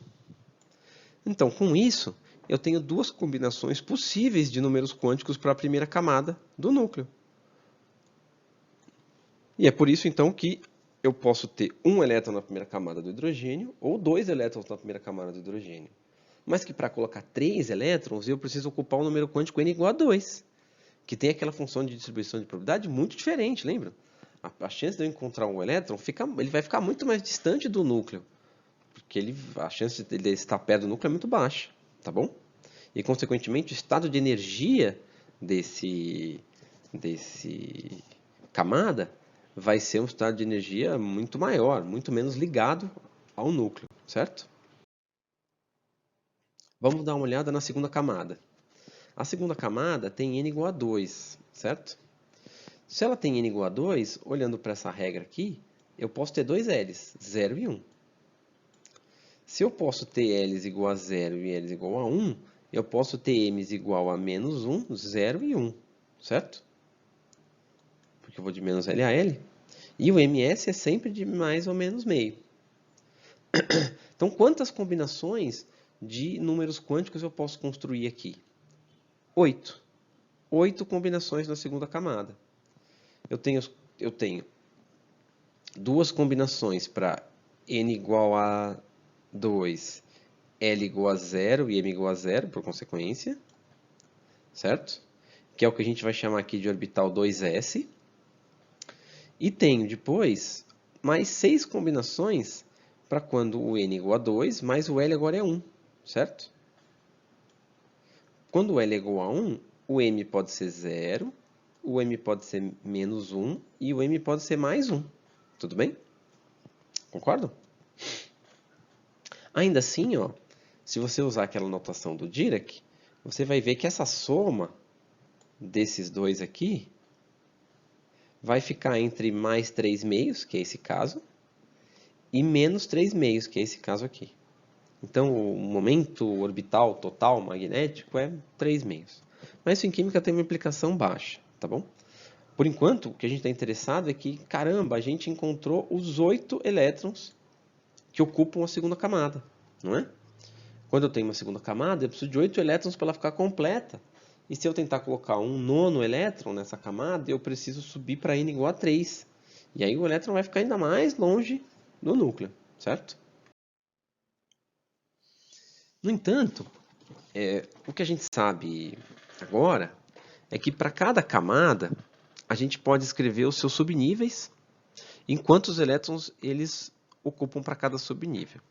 Então, com isso, eu tenho duas combinações possíveis de números quânticos para a primeira camada do núcleo. E é por isso, então, que eu posso ter um elétron na primeira camada do hidrogênio ou dois elétrons na primeira camada do hidrogênio. Mas que para colocar 3 elétrons, eu preciso ocupar um número quântico n igual a 2, que tem aquela função de distribuição de probabilidade muito diferente, lembra? A chance de eu encontrar um elétron, ele vai ficar muito mais distante do núcleo, porque a chance de ele estar perto do núcleo é muito baixa, tá bom? E, consequentemente, o estado de energia desse camada vai ser um estado de energia muito maior, muito menos ligado ao núcleo, certo? Vamos dar uma olhada na segunda camada. A segunda camada tem n igual a 2, certo? Se ela tem n igual a 2, olhando para essa regra aqui, eu posso ter dois L's, 0 e 1. Se eu posso ter L's igual a 0 e L's igual a 1, eu posso ter M's igual a menos 1, 0 e 1, certo? Porque eu vou de menos L a L. E o ms é sempre de mais ou menos meio. Então, quantas combinações de números quânticos eu posso construir aqui? 8. 8 combinações na segunda camada. Eu tenho duas combinações para n igual a 2, L igual a 0 e M igual a 0, por consequência, certo? Que é o que a gente vai chamar aqui de orbital 2s. E tenho depois mais 6 combinações para quando o n igual a 2, mais o L agora é 1, certo? Quando o L é igual a 1, o M pode ser 0, o M pode ser menos 1 e o M pode ser mais 1. Tudo bem? Concordam? Ainda assim, ó, se você usar aquela notação do Dirac, você vai ver que essa soma desses dois aqui vai ficar entre mais 3 meios, que é esse caso, e menos 3 meios, que é esse caso aqui. Então, o momento orbital total magnético é 3 meios. Mas isso em química tem uma implicação baixa, tá bom? Por enquanto, o que a gente está interessado é que, caramba, a gente encontrou os 8 elétrons que ocupam a segunda camada, não é? Quando eu tenho uma segunda camada, eu preciso de 8 elétrons para ela ficar completa. E se eu tentar colocar um nono elétron nessa camada, eu preciso subir para n igual a 3. E aí o elétron vai ficar ainda mais longe do núcleo, certo? No entanto, o que a gente sabe agora é que para cada camada, a gente pode escrever os seus subníveis, enquanto os elétrons eles ocupam para cada subnível.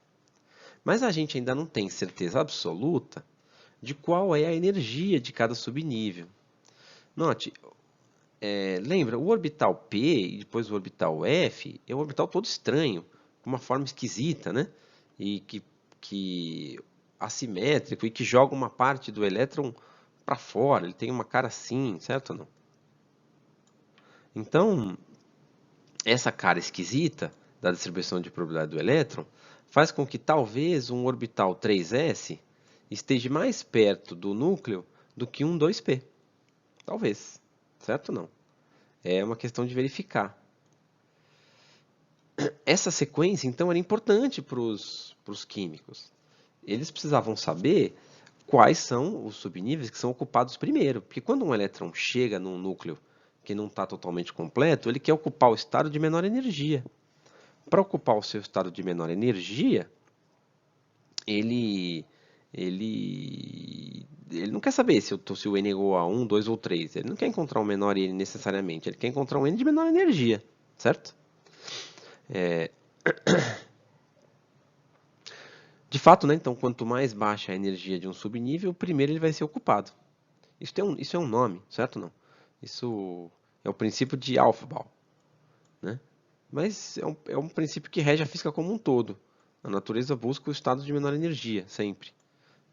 Mas a gente ainda não tem certeza absoluta de qual é a energia de cada subnível. Note, lembra, o orbital P e depois o orbital F é um orbital todo estranho, com uma forma esquisita, né? E que assimétrico e que joga uma parte do elétron para fora. Ele tem uma cara assim, certo ou não? Então, essa cara esquisita da distribuição de probabilidade do elétron faz com que talvez um orbital 3s esteja mais perto do núcleo do que um 2p. Talvez, certo ou não? É uma questão de verificar. Essa sequência, então, era importante para os químicos. Eles precisavam saber quais são os subníveis que são ocupados primeiro. Porque quando um elétron chega num núcleo que não está totalmente completo, ele quer ocupar o estado de menor energia. Para ocupar o seu estado de menor energia, ele não quer saber se o n é igual a 1, 2 ou 3. Ele não quer encontrar um menor n necessariamente. Ele quer encontrar um n de menor energia, certo? De fato, né, então, quanto mais baixa a energia de um subnível, primeiro ele vai ser ocupado. Isso é um nome, certo ou não? Isso é o princípio de Aufbau, né? Mas é um princípio que rege a física como um todo. A natureza busca o estado de menor energia, sempre.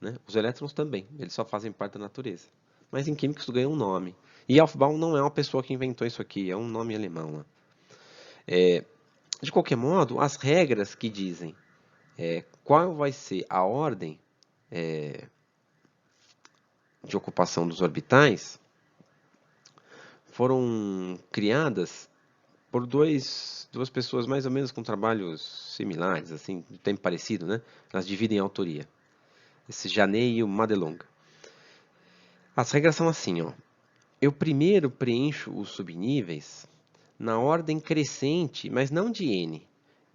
Né? Os elétrons também, eles só fazem parte da natureza. Mas em química isso ganha um nome. E Aufbau não é uma pessoa que inventou isso aqui, é um nome alemão. Né? De qualquer modo, as regras que dizem qual vai ser a ordem de ocupação dos orbitais, foram criadas por duas pessoas mais ou menos com trabalhos similares, assim, de tempo parecido, né? Elas dividem a autoria. Esse Janet e o Madelung. As regras são assim, ó. Eu primeiro preencho os subníveis na ordem crescente, mas não de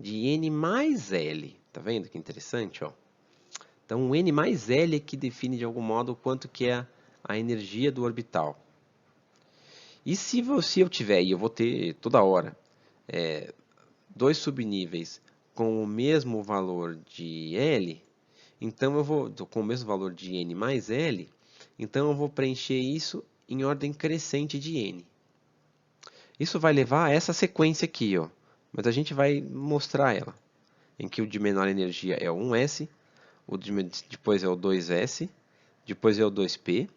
N mais L. Tá vendo que interessante, ó? Então, o N mais L é que define de algum modo quanto que é a energia do orbital. E se eu tiver, e eu vou ter toda hora, dois subníveis com o mesmo valor de L, então eu vou, com o mesmo valor de N mais L, então eu vou preencher isso em ordem crescente de N. Isso vai levar a essa sequência aqui, ó, mas a gente vai mostrar ela, em que o de menor energia é o 1S, depois é o 2S, depois é o 2P,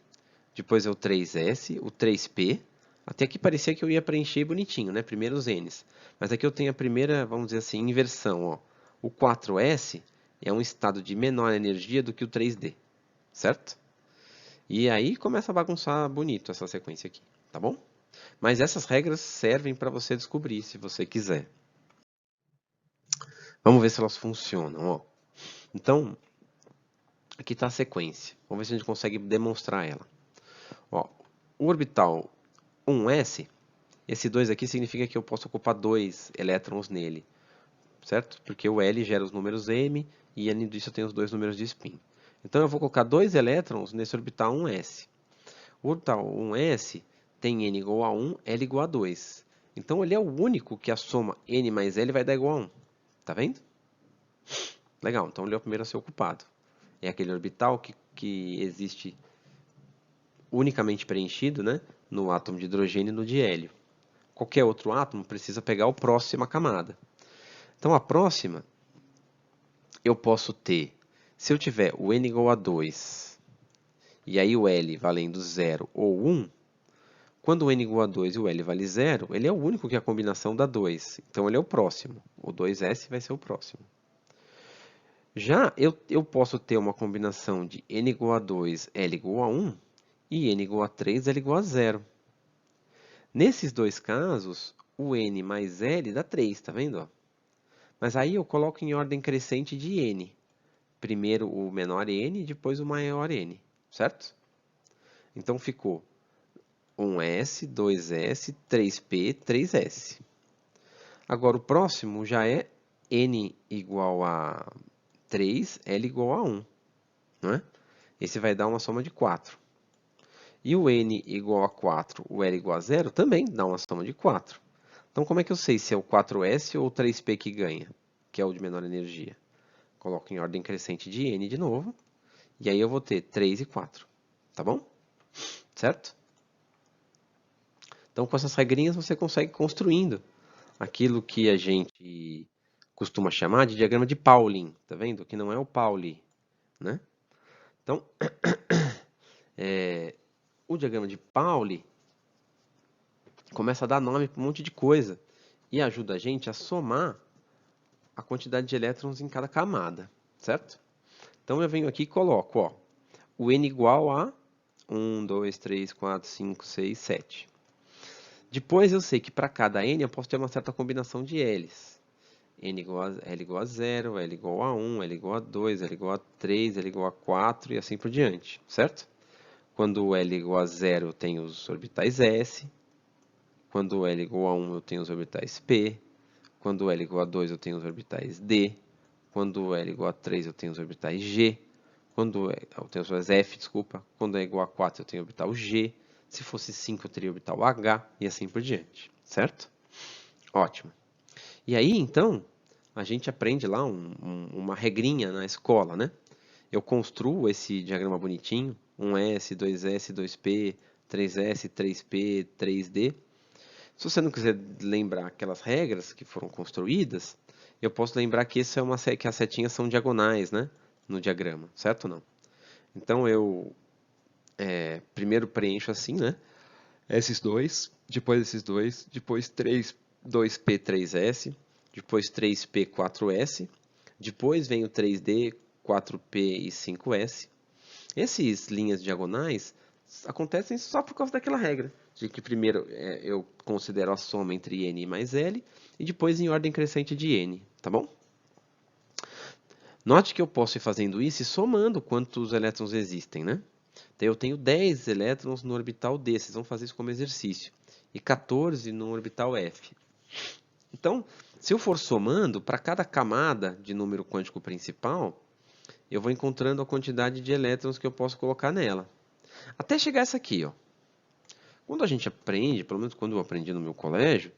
depois é o 3S, o 3P. Até aqui parecia que eu ia preencher bonitinho, né? Primeiro os N's. Mas aqui eu tenho a primeira, vamos dizer assim, inversão. Ó. O 4S é um estado de menor energia do que o 3D, certo? E aí começa a bagunçar bonito essa sequência aqui, tá bom? Mas essas regras servem para você descobrir, se você quiser. Vamos ver se elas funcionam. Ó. Então, aqui está a sequência. Vamos ver se a gente consegue demonstrar ela. Ó, o orbital 1s, esse 2 aqui significa que eu posso ocupar 2 elétrons nele, certo? Porque o L gera os números M e além disso eu tenho os dois números de spin. Então eu vou colocar 2 elétrons nesse orbital 1s. O orbital 1s tem N igual a 1, L igual a 2. Então ele é o único que a soma N mais L vai dar igual a 1. Tá vendo? Legal, então ele é o primeiro a ser ocupado. É aquele orbital que existe unicamente preenchido, né, no átomo de hidrogênio e no de hélio. Qualquer outro átomo precisa pegar a próxima camada. Então, a próxima, eu posso ter, se eu tiver o N igual a 2, e aí o L valendo 0 ou 1, quando o N igual a 2 e o L vale 0, ele é o único que a combinação dá 2. Então, ele é o próximo. O 2S vai ser o próximo. Já eu posso ter uma combinação de N igual a 2, L igual a 1, e N igual a 3, L igual a 0. Nesses dois casos, o N mais L dá 3, tá vendo? Mas aí eu coloco em ordem crescente de N. Primeiro o menor N, depois o maior N, certo? Então ficou 1S, 2S, 3P, 3S. Agora o próximo já é N igual a 3, L igual a 1. Não é? Esse vai dar uma soma de 4. E o N igual a 4, o L igual a 0, também dá uma soma de 4. Então, como é que eu sei se é o 4S ou o 3P que ganha, que é o de menor energia? Coloco em ordem crescente de N de novo, e aí eu vou ter 3 e 4, tá bom? Certo? Então, com essas regrinhas, você consegue construindo aquilo que a gente costuma chamar de diagrama de Pauling, tá vendo? Que não é o Pauli, né? Então, o diagrama de Pauli começa a dar nome para um monte de coisa e ajuda a gente a somar a quantidade de elétrons em cada camada, certo? Então eu venho aqui e coloco, ó, o N igual a 1, 2, 3, 4, 5, 6, 7. Depois eu sei que para cada N eu posso ter uma certa combinação de L's. L igual a 0, L igual a 1, L igual a 2, L igual a 3, L igual a 4 e assim por diante, certo? Quando o L igual a 0 eu tenho os orbitais S. Quando o L igual a 1 eu tenho os orbitais P. Quando o L igual a 2 eu tenho os orbitais D. Quando o L igual a 3 eu tenho os orbitais G. Quando eu tenho os F, desculpa. Quando é igual a 4 eu tenho o orbital G. Se fosse 5 eu teria o orbital H e assim por diante, certo? Ótimo. E aí, então, a gente aprende lá uma regrinha na escola, né? Eu construo esse diagrama bonitinho, 1S, 2S, 2P, 3S, 3P, 3D. Se você não quiser lembrar aquelas regras que foram construídas, eu posso lembrar que, que as setinhas são diagonais, né? No diagrama, certo ou não? Então, eu primeiro preencho assim, né? Esses dois, depois 2P, 3S, depois 3P, 4S, Depois vem o 3D, 4P e 5S. Essas linhas diagonais acontecem só por causa daquela regra, de que primeiro eu considero a soma entre n mais l, e depois em ordem crescente de n, tá bom? Note que eu posso ir fazendo isso e somando quantos elétrons existem, né? Então eu tenho 10 elétrons no orbital D, vocês vão fazer isso como exercício, e 14 no orbital F. Então, se eu for somando, para cada camada de número quântico principal, eu vou encontrando a quantidade de elétrons que eu posso colocar nela. Até chegar essa aqui, ó. Quando a gente aprende, pelo menos quando eu aprendi no meu colégio,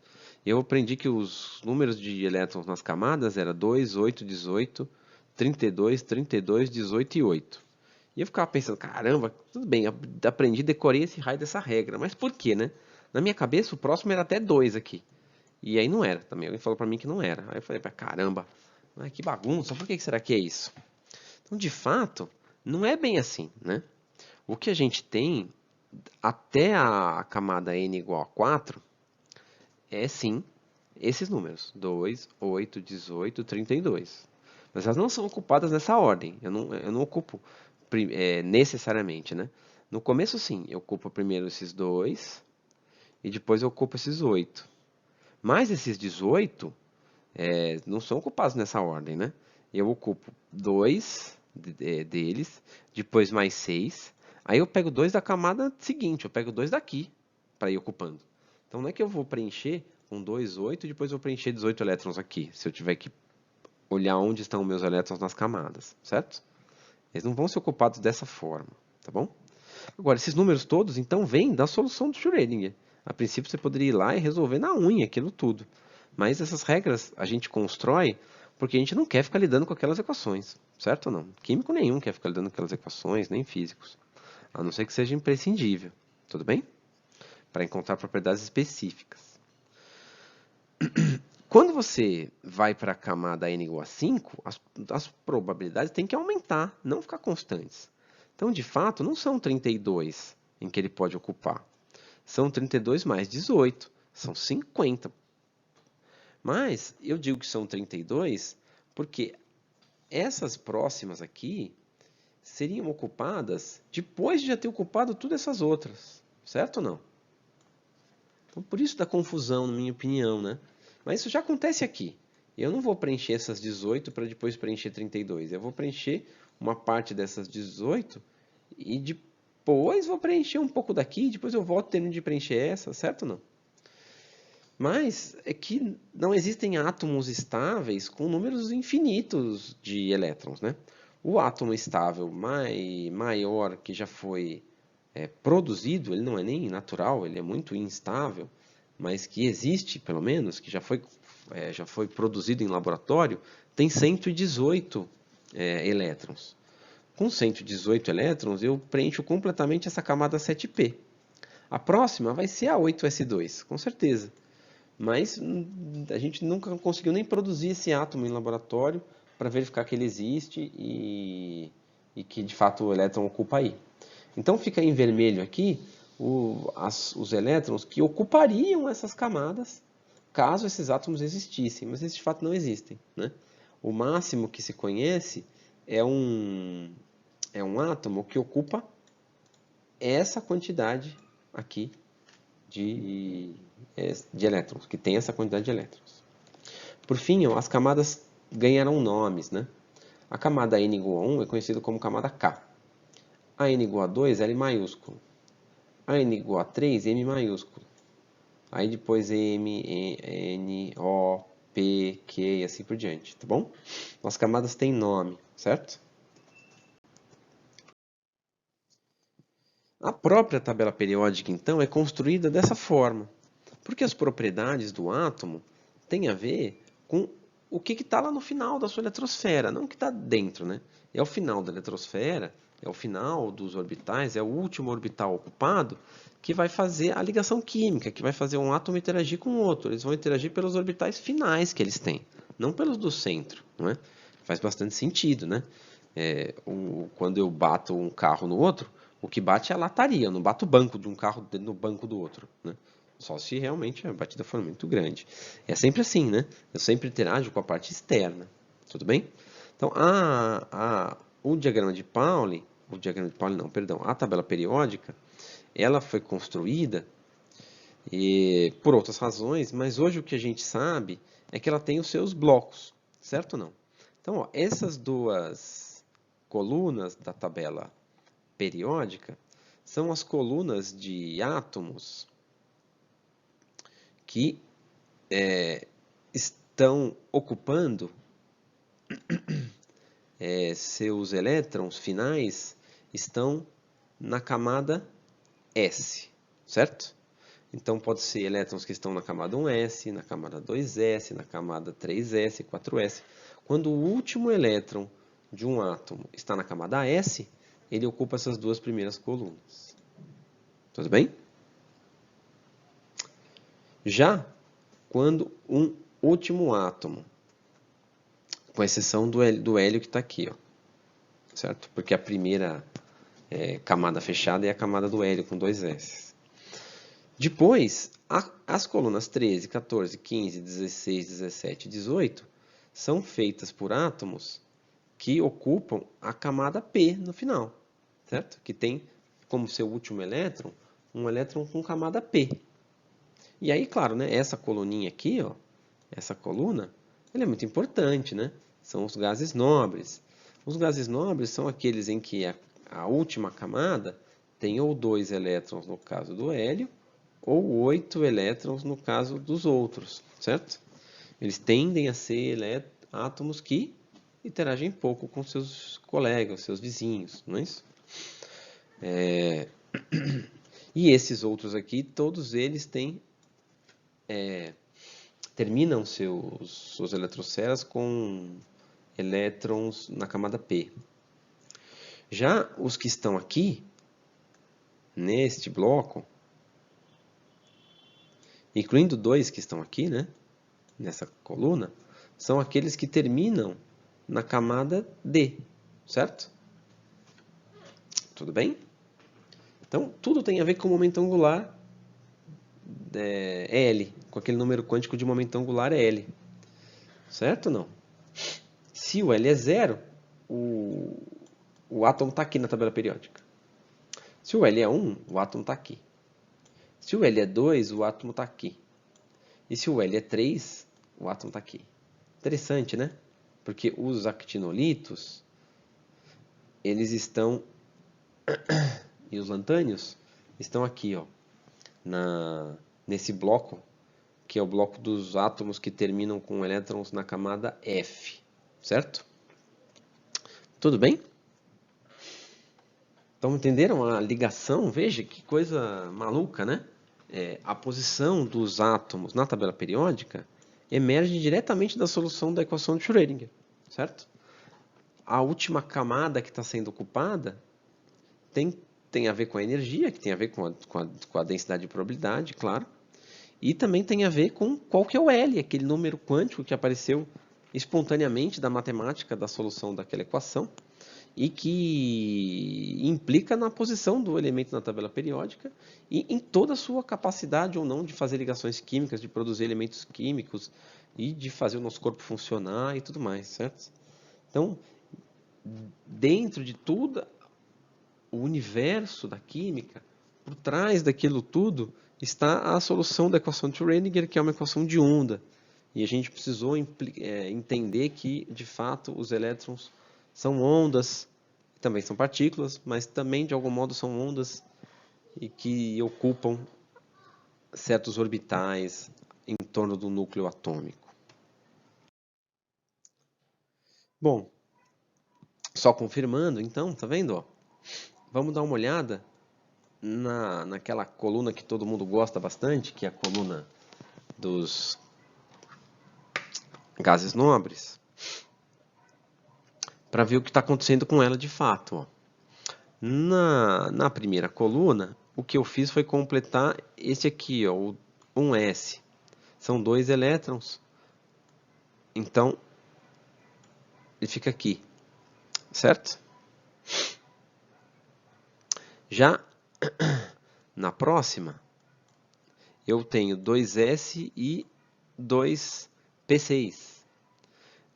eu aprendi que os números de elétrons nas camadas eram 2, 8, 18, 32, 32, 18 e 8. E eu ficava pensando, caramba, tudo bem, aprendi, decorei esse raio dessa regra, mas por quê, né? Na minha cabeça, o próximo era até 2 aqui. E aí não era, também alguém falou pra mim que não era. Aí eu falei, caramba, que bagunça, por que será que é isso? Então, de fato, não é bem assim, né? O que a gente tem até a camada n igual a 4 é sim esses números: 2, 8, 18, 32. Mas elas não são ocupadas nessa ordem. Eu não ocupo necessariamente, né? No começo, sim, eu ocupo primeiro esses 2 e depois eu ocupo esses 8. Mas esses 18 não são ocupados nessa ordem, né? Eu ocupo 2 deles, depois mais 6. Aí eu pego 2 da camada seguinte, eu pego 2 daqui para ir ocupando. Então não é que eu vou preencher com 2, 8 e depois eu vou preencher 18 elétrons aqui, se eu tiver que olhar onde estão meus elétrons nas camadas, certo? Eles não vão ser ocupados dessa forma, tá bom? Agora, esses números todos, então, vêm da solução do Schrödinger. A princípio, você poderia ir lá e resolver na unha aquilo tudo. Mas essas regras a gente constrói porque a gente não quer ficar lidando com aquelas equações, certo ou não? Químico nenhum quer ficar lidando com aquelas equações, nem físicos. A não ser que seja imprescindível, tudo bem? Para encontrar propriedades específicas. Quando você vai para a camada n igual a 5, as probabilidades têm que aumentar, não ficar constantes. Então, de fato, não são 32 em que ele pode ocupar. São 32 mais 18, são 50. Mas eu digo que são 32 porque essas próximas aqui seriam ocupadas depois de já ter ocupado todas essas outras, certo ou não? Então, por isso da confusão, na minha opinião, né? Mas isso já acontece aqui. Eu não vou preencher essas 18 para depois preencher 32. Eu vou preencher uma parte dessas 18 e depois vou preencher um pouco daqui, depois eu volto tendo de preencher essa, certo ou não? Mas é que não existem átomos estáveis com números infinitos de elétrons, né? O átomo estável maior que já foi produzido, ele não é nem natural, ele é muito instável, mas que existe, pelo menos, que já foi produzido em laboratório, tem 118 elétrons. Com 118 elétrons, eu preencho completamente essa camada 7p. A próxima vai ser a 8s2, com certeza. Mas a gente nunca conseguiu nem produzir esse átomo em laboratório para verificar que ele existe e que, de fato, o elétron ocupa aí. Então, fica em vermelho aqui os elétrons que ocupariam essas camadas caso esses átomos existissem, mas esses de fato não existem, né? O máximo que se conhece é um átomo que ocupa essa quantidade aqui de elétrons, que tem essa quantidade de elétrons. Por fim, as camadas ganharam nomes, né? A camada n igual a 1 é conhecida como camada K. A n igual a 2, L maiúsculo. A n igual a 3, M maiúsculo. Aí depois M, N, O, P, Q e assim por diante, tá bom? As camadas têm nome, certo? A própria tabela periódica, então, é construída dessa forma, porque as propriedades do átomo têm a ver com o que está lá no final da sua eletrosfera, não o que está dentro, né? É o final da eletrosfera, é o final dos orbitais, é o último orbital ocupado que vai fazer a ligação química, que vai fazer um átomo interagir com o outro. Eles vão interagir pelos orbitais finais que eles têm, não pelos do centro, não é? Faz bastante sentido, né? Quando eu bato um carro no outro, o que bate é a lataria, eu não bato o banco de um carro no banco do outro, né? Só se realmente a batida for muito grande. É sempre assim, né? Eu sempre interajo com a parte externa, tudo bem? Então, o diagrama de Pauli, não, perdão, a tabela periódica, ela foi construída por outras razões, mas hoje o que a gente sabe é que ela tem os seus blocos, certo ou não? Então, ó, essas duas colunas da tabela periódica são as colunas de átomos que estão ocupando seus elétrons finais estão na camada S, certo? Então, pode ser elétrons que estão na camada 1s, na camada 2s, na camada 3s, 4s. Quando o último elétron de um átomo está na camada S, ele ocupa essas duas primeiras colunas. Tudo bem? Já quando um último átomo, com exceção do hélio que está aqui, ó, certo? Porque a primeira camada fechada é a camada do hélio com 2s. Depois, as colunas 13, 14, 15, 16, 17 e 18 são feitas por átomos que ocupam a camada P no final, certo? Que tem como seu último elétron um elétron com camada P. E aí, claro, né, essa coluninha aqui, ó, essa coluna, ela é muito importante, né? São os gases nobres. Os gases nobres são aqueles em que a última camada tem ou 2 elétrons no caso do hélio, ou 8 elétrons no caso dos outros, certo? Eles tendem a ser átomos que interagem pouco com seus colegas, seus vizinhos, não é isso? E esses outros aqui, todos eles terminam suas eletrosferas com elétrons na camada P. Já os que estão aqui, neste bloco, incluindo 2 que estão aqui, né, nessa coluna, são aqueles que terminam na camada D, certo? Tudo bem? Então, tudo tem a ver com o momento angular L, com aquele número quântico de momento angular L. Certo ou não? Se o L é zero, o átomo está aqui na tabela periódica. Se o L é 1, o átomo está aqui. Se o L é 2, o átomo está aqui. E se o L é 3, o átomo está aqui. Interessante, né? Porque os actinolitos, eles estão, e os lantânios, estão aqui, ó, nesse bloco, que é o bloco dos átomos que terminam com elétrons na camada F, certo? Tudo bem? Então, entenderam a ligação? Veja que coisa maluca, né? A posição dos átomos na tabela periódica emerge diretamente da solução da equação de Schrödinger, certo? A última camada que está sendo ocupada tem a ver com a energia, que tem a ver com a densidade de probabilidade, claro, e também tem a ver com qual que é o L, aquele número quântico que apareceu espontaneamente da matemática da solução daquela equação, e que implica na posição do elemento na tabela periódica e em toda a sua capacidade ou não de fazer ligações químicas, de produzir elementos químicos e de fazer o nosso corpo funcionar e tudo mais, certo? Então, dentro de tudo o universo da química, por trás daquilo tudo, está a solução da equação de Schrödinger, que é uma equação de onda. E a gente precisou entender que, de fato, os elétrons são ondas, também são partículas, mas também, de algum modo, são ondas e que ocupam certos orbitais em torno do núcleo atômico. Bom, só confirmando, então, tá vendo? Ó? Vamos dar uma olhada naquela coluna que todo mundo gosta bastante, que é a coluna dos gases nobres, para ver o que está acontecendo com ela de fato. Ó. Na primeira coluna, o que eu fiz foi completar esse aqui, ó, o 1s. São 2 elétrons. Então, ele fica aqui, certo? Já na próxima, eu tenho 2s e 2p6.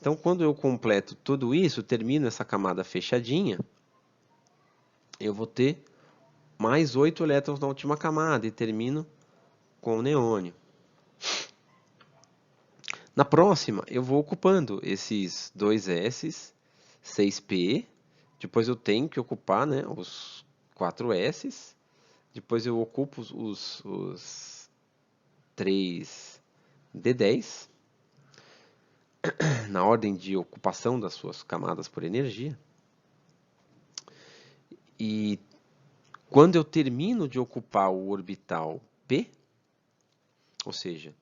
Então, quando eu completo tudo isso, termino essa camada fechadinha, eu vou ter mais 8 elétrons na última camada e termino com o neônio. Na próxima, eu vou ocupando esses 2 S, 6P, depois eu tenho que ocupar, né, os 4 S, depois eu ocupo os 3 D10, na ordem de ocupação das suas camadas por energia. E quando eu termino de ocupar o orbital P, ou seja,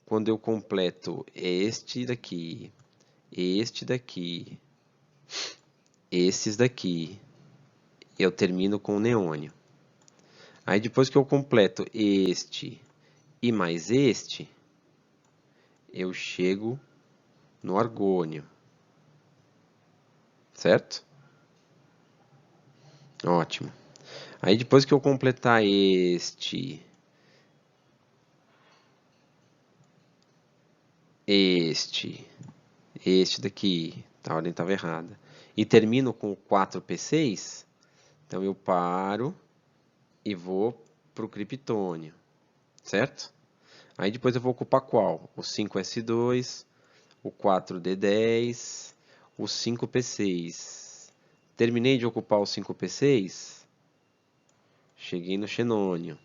quando eu completo este daqui, esses daqui, eu termino com o neônio. Aí depois que eu completo este e mais este, eu chego no argônio. Certo? Ótimo. Aí depois que eu completar este daqui, a ordem estava errada, e termino com o 4p6, então eu paro e vou para o criptônio, certo? Aí depois eu vou ocupar qual? O 5s2, o 4d10, o 5p6. Terminei de ocupar o 5p6, cheguei no xenônio.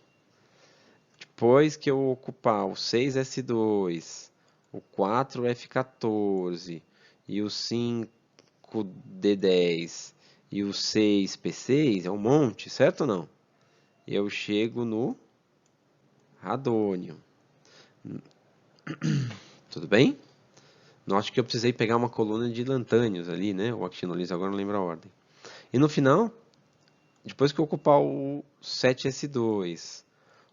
Depois que eu ocupar o 6s2, o 4f14 e o 5d10 e o 6p6, é um monte, certo ou não? Eu chego no radônio. Tudo bem? Note que eu precisei pegar uma coluna de lantânios ali, né? O actinolise, agora não lembro a ordem. E no final, depois que eu ocupar o 7s2,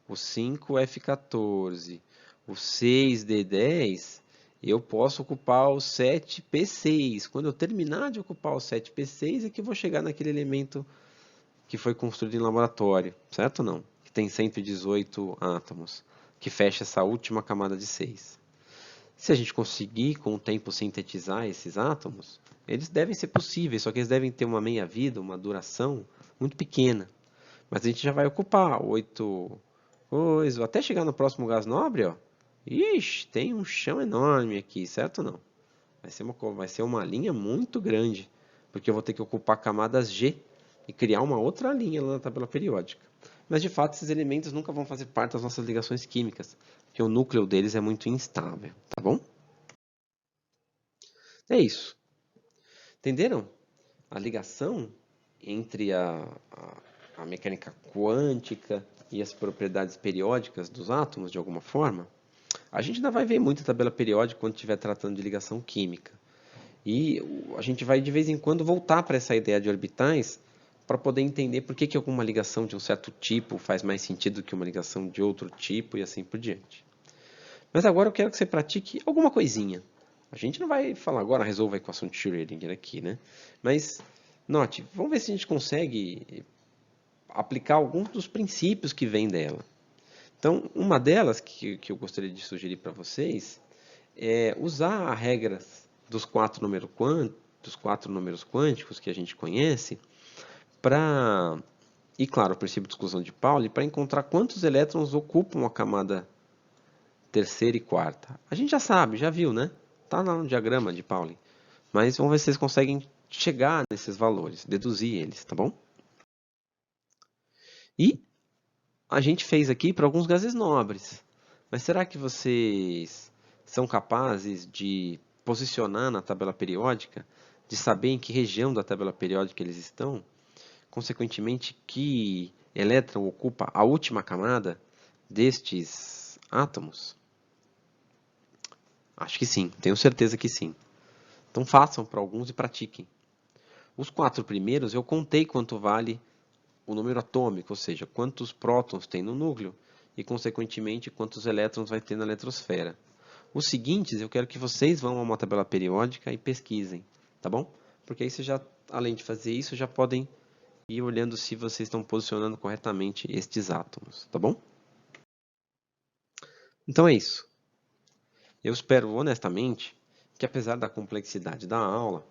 o 5f14, o 6d10, eu posso ocupar o 7p6. Quando eu terminar de ocupar o 7p6 é que eu vou chegar naquele elemento que foi construído em laboratório, certo ou não? Que tem 118 átomos, que fecha essa última camada de 6. Se a gente conseguir, com o tempo, sintetizar esses átomos, eles devem ser possíveis, só que eles devem ter uma meia-vida, uma duração muito pequena. Mas a gente já vai ocupar 8 coisas, até chegar no próximo gás nobre, ó. Ixi, tem um chão enorme aqui, certo ou não? Vai ser uma linha muito grande, porque eu vou ter que ocupar camadas G e criar uma outra linha lá na tabela periódica. Mas, de fato, esses elementos nunca vão fazer parte das nossas ligações químicas, porque o núcleo deles é muito instável, tá bom? É isso. Entenderam? A ligação entre a mecânica quântica e as propriedades periódicas dos átomos, de alguma forma. A gente ainda vai ver muita tabela periódica quando estiver tratando de ligação química. E a gente vai de vez em quando voltar para essa ideia de orbitais para poder entender por que alguma ligação de um certo tipo faz mais sentido que uma ligação de outro tipo e assim por diante. Mas agora eu quero que você pratique alguma coisinha. A gente não vai falar agora, resolva a equação de Schrödinger aqui, né? Mas, note, vamos ver se a gente consegue aplicar alguns dos princípios que vêm dela. Então, uma delas que eu gostaria de sugerir para vocês é usar as regras dos quatro números quânticos que a gente conhece para, e claro, o princípio de exclusão de Pauli, para encontrar quantos elétrons ocupam a camada terceira e quarta. A gente já sabe, já viu, né? Está lá no diagrama de Pauli. Mas vamos ver se vocês conseguem chegar nesses valores, deduzir eles, tá bom? E a gente fez aqui para alguns gases nobres. Mas será que vocês são capazes de posicionar na tabela periódica, de saber em que região da tabela periódica eles estão? Consequentemente, que elétron ocupa a última camada destes átomos? Acho que sim, tenho certeza que sim. Então façam para alguns e pratiquem. Os 4 primeiros eu contei quanto vale o número atômico, ou seja, quantos prótons tem no núcleo e, consequentemente, quantos elétrons vai ter na eletrosfera. Os seguintes, eu quero que vocês vão a uma tabela periódica e pesquisem, tá bom? Porque aí você já, além de fazer isso, já podem ir olhando se vocês estão posicionando corretamente estes átomos, tá bom? Então é isso. Eu espero honestamente que apesar da complexidade da aula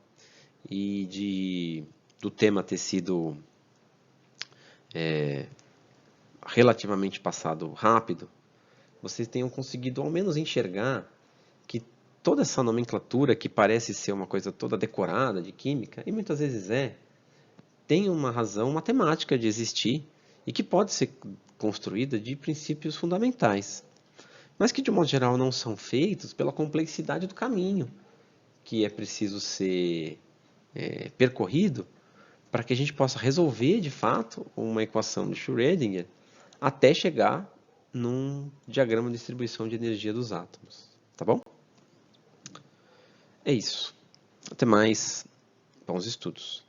e do tema ter sido relativamente passado rápido, vocês tenham conseguido ao menos enxergar que toda essa nomenclatura que parece ser uma coisa toda decorada de química, e muitas vezes tem uma razão matemática de existir e que pode ser construída de princípios fundamentais, mas que de modo geral não são feitos pela complexidade do caminho que é preciso ser percorrido para que a gente possa resolver de fato uma equação de Schrödinger até chegar num diagrama de distribuição de energia dos átomos. Tá bom? É isso. Até mais. Bons estudos.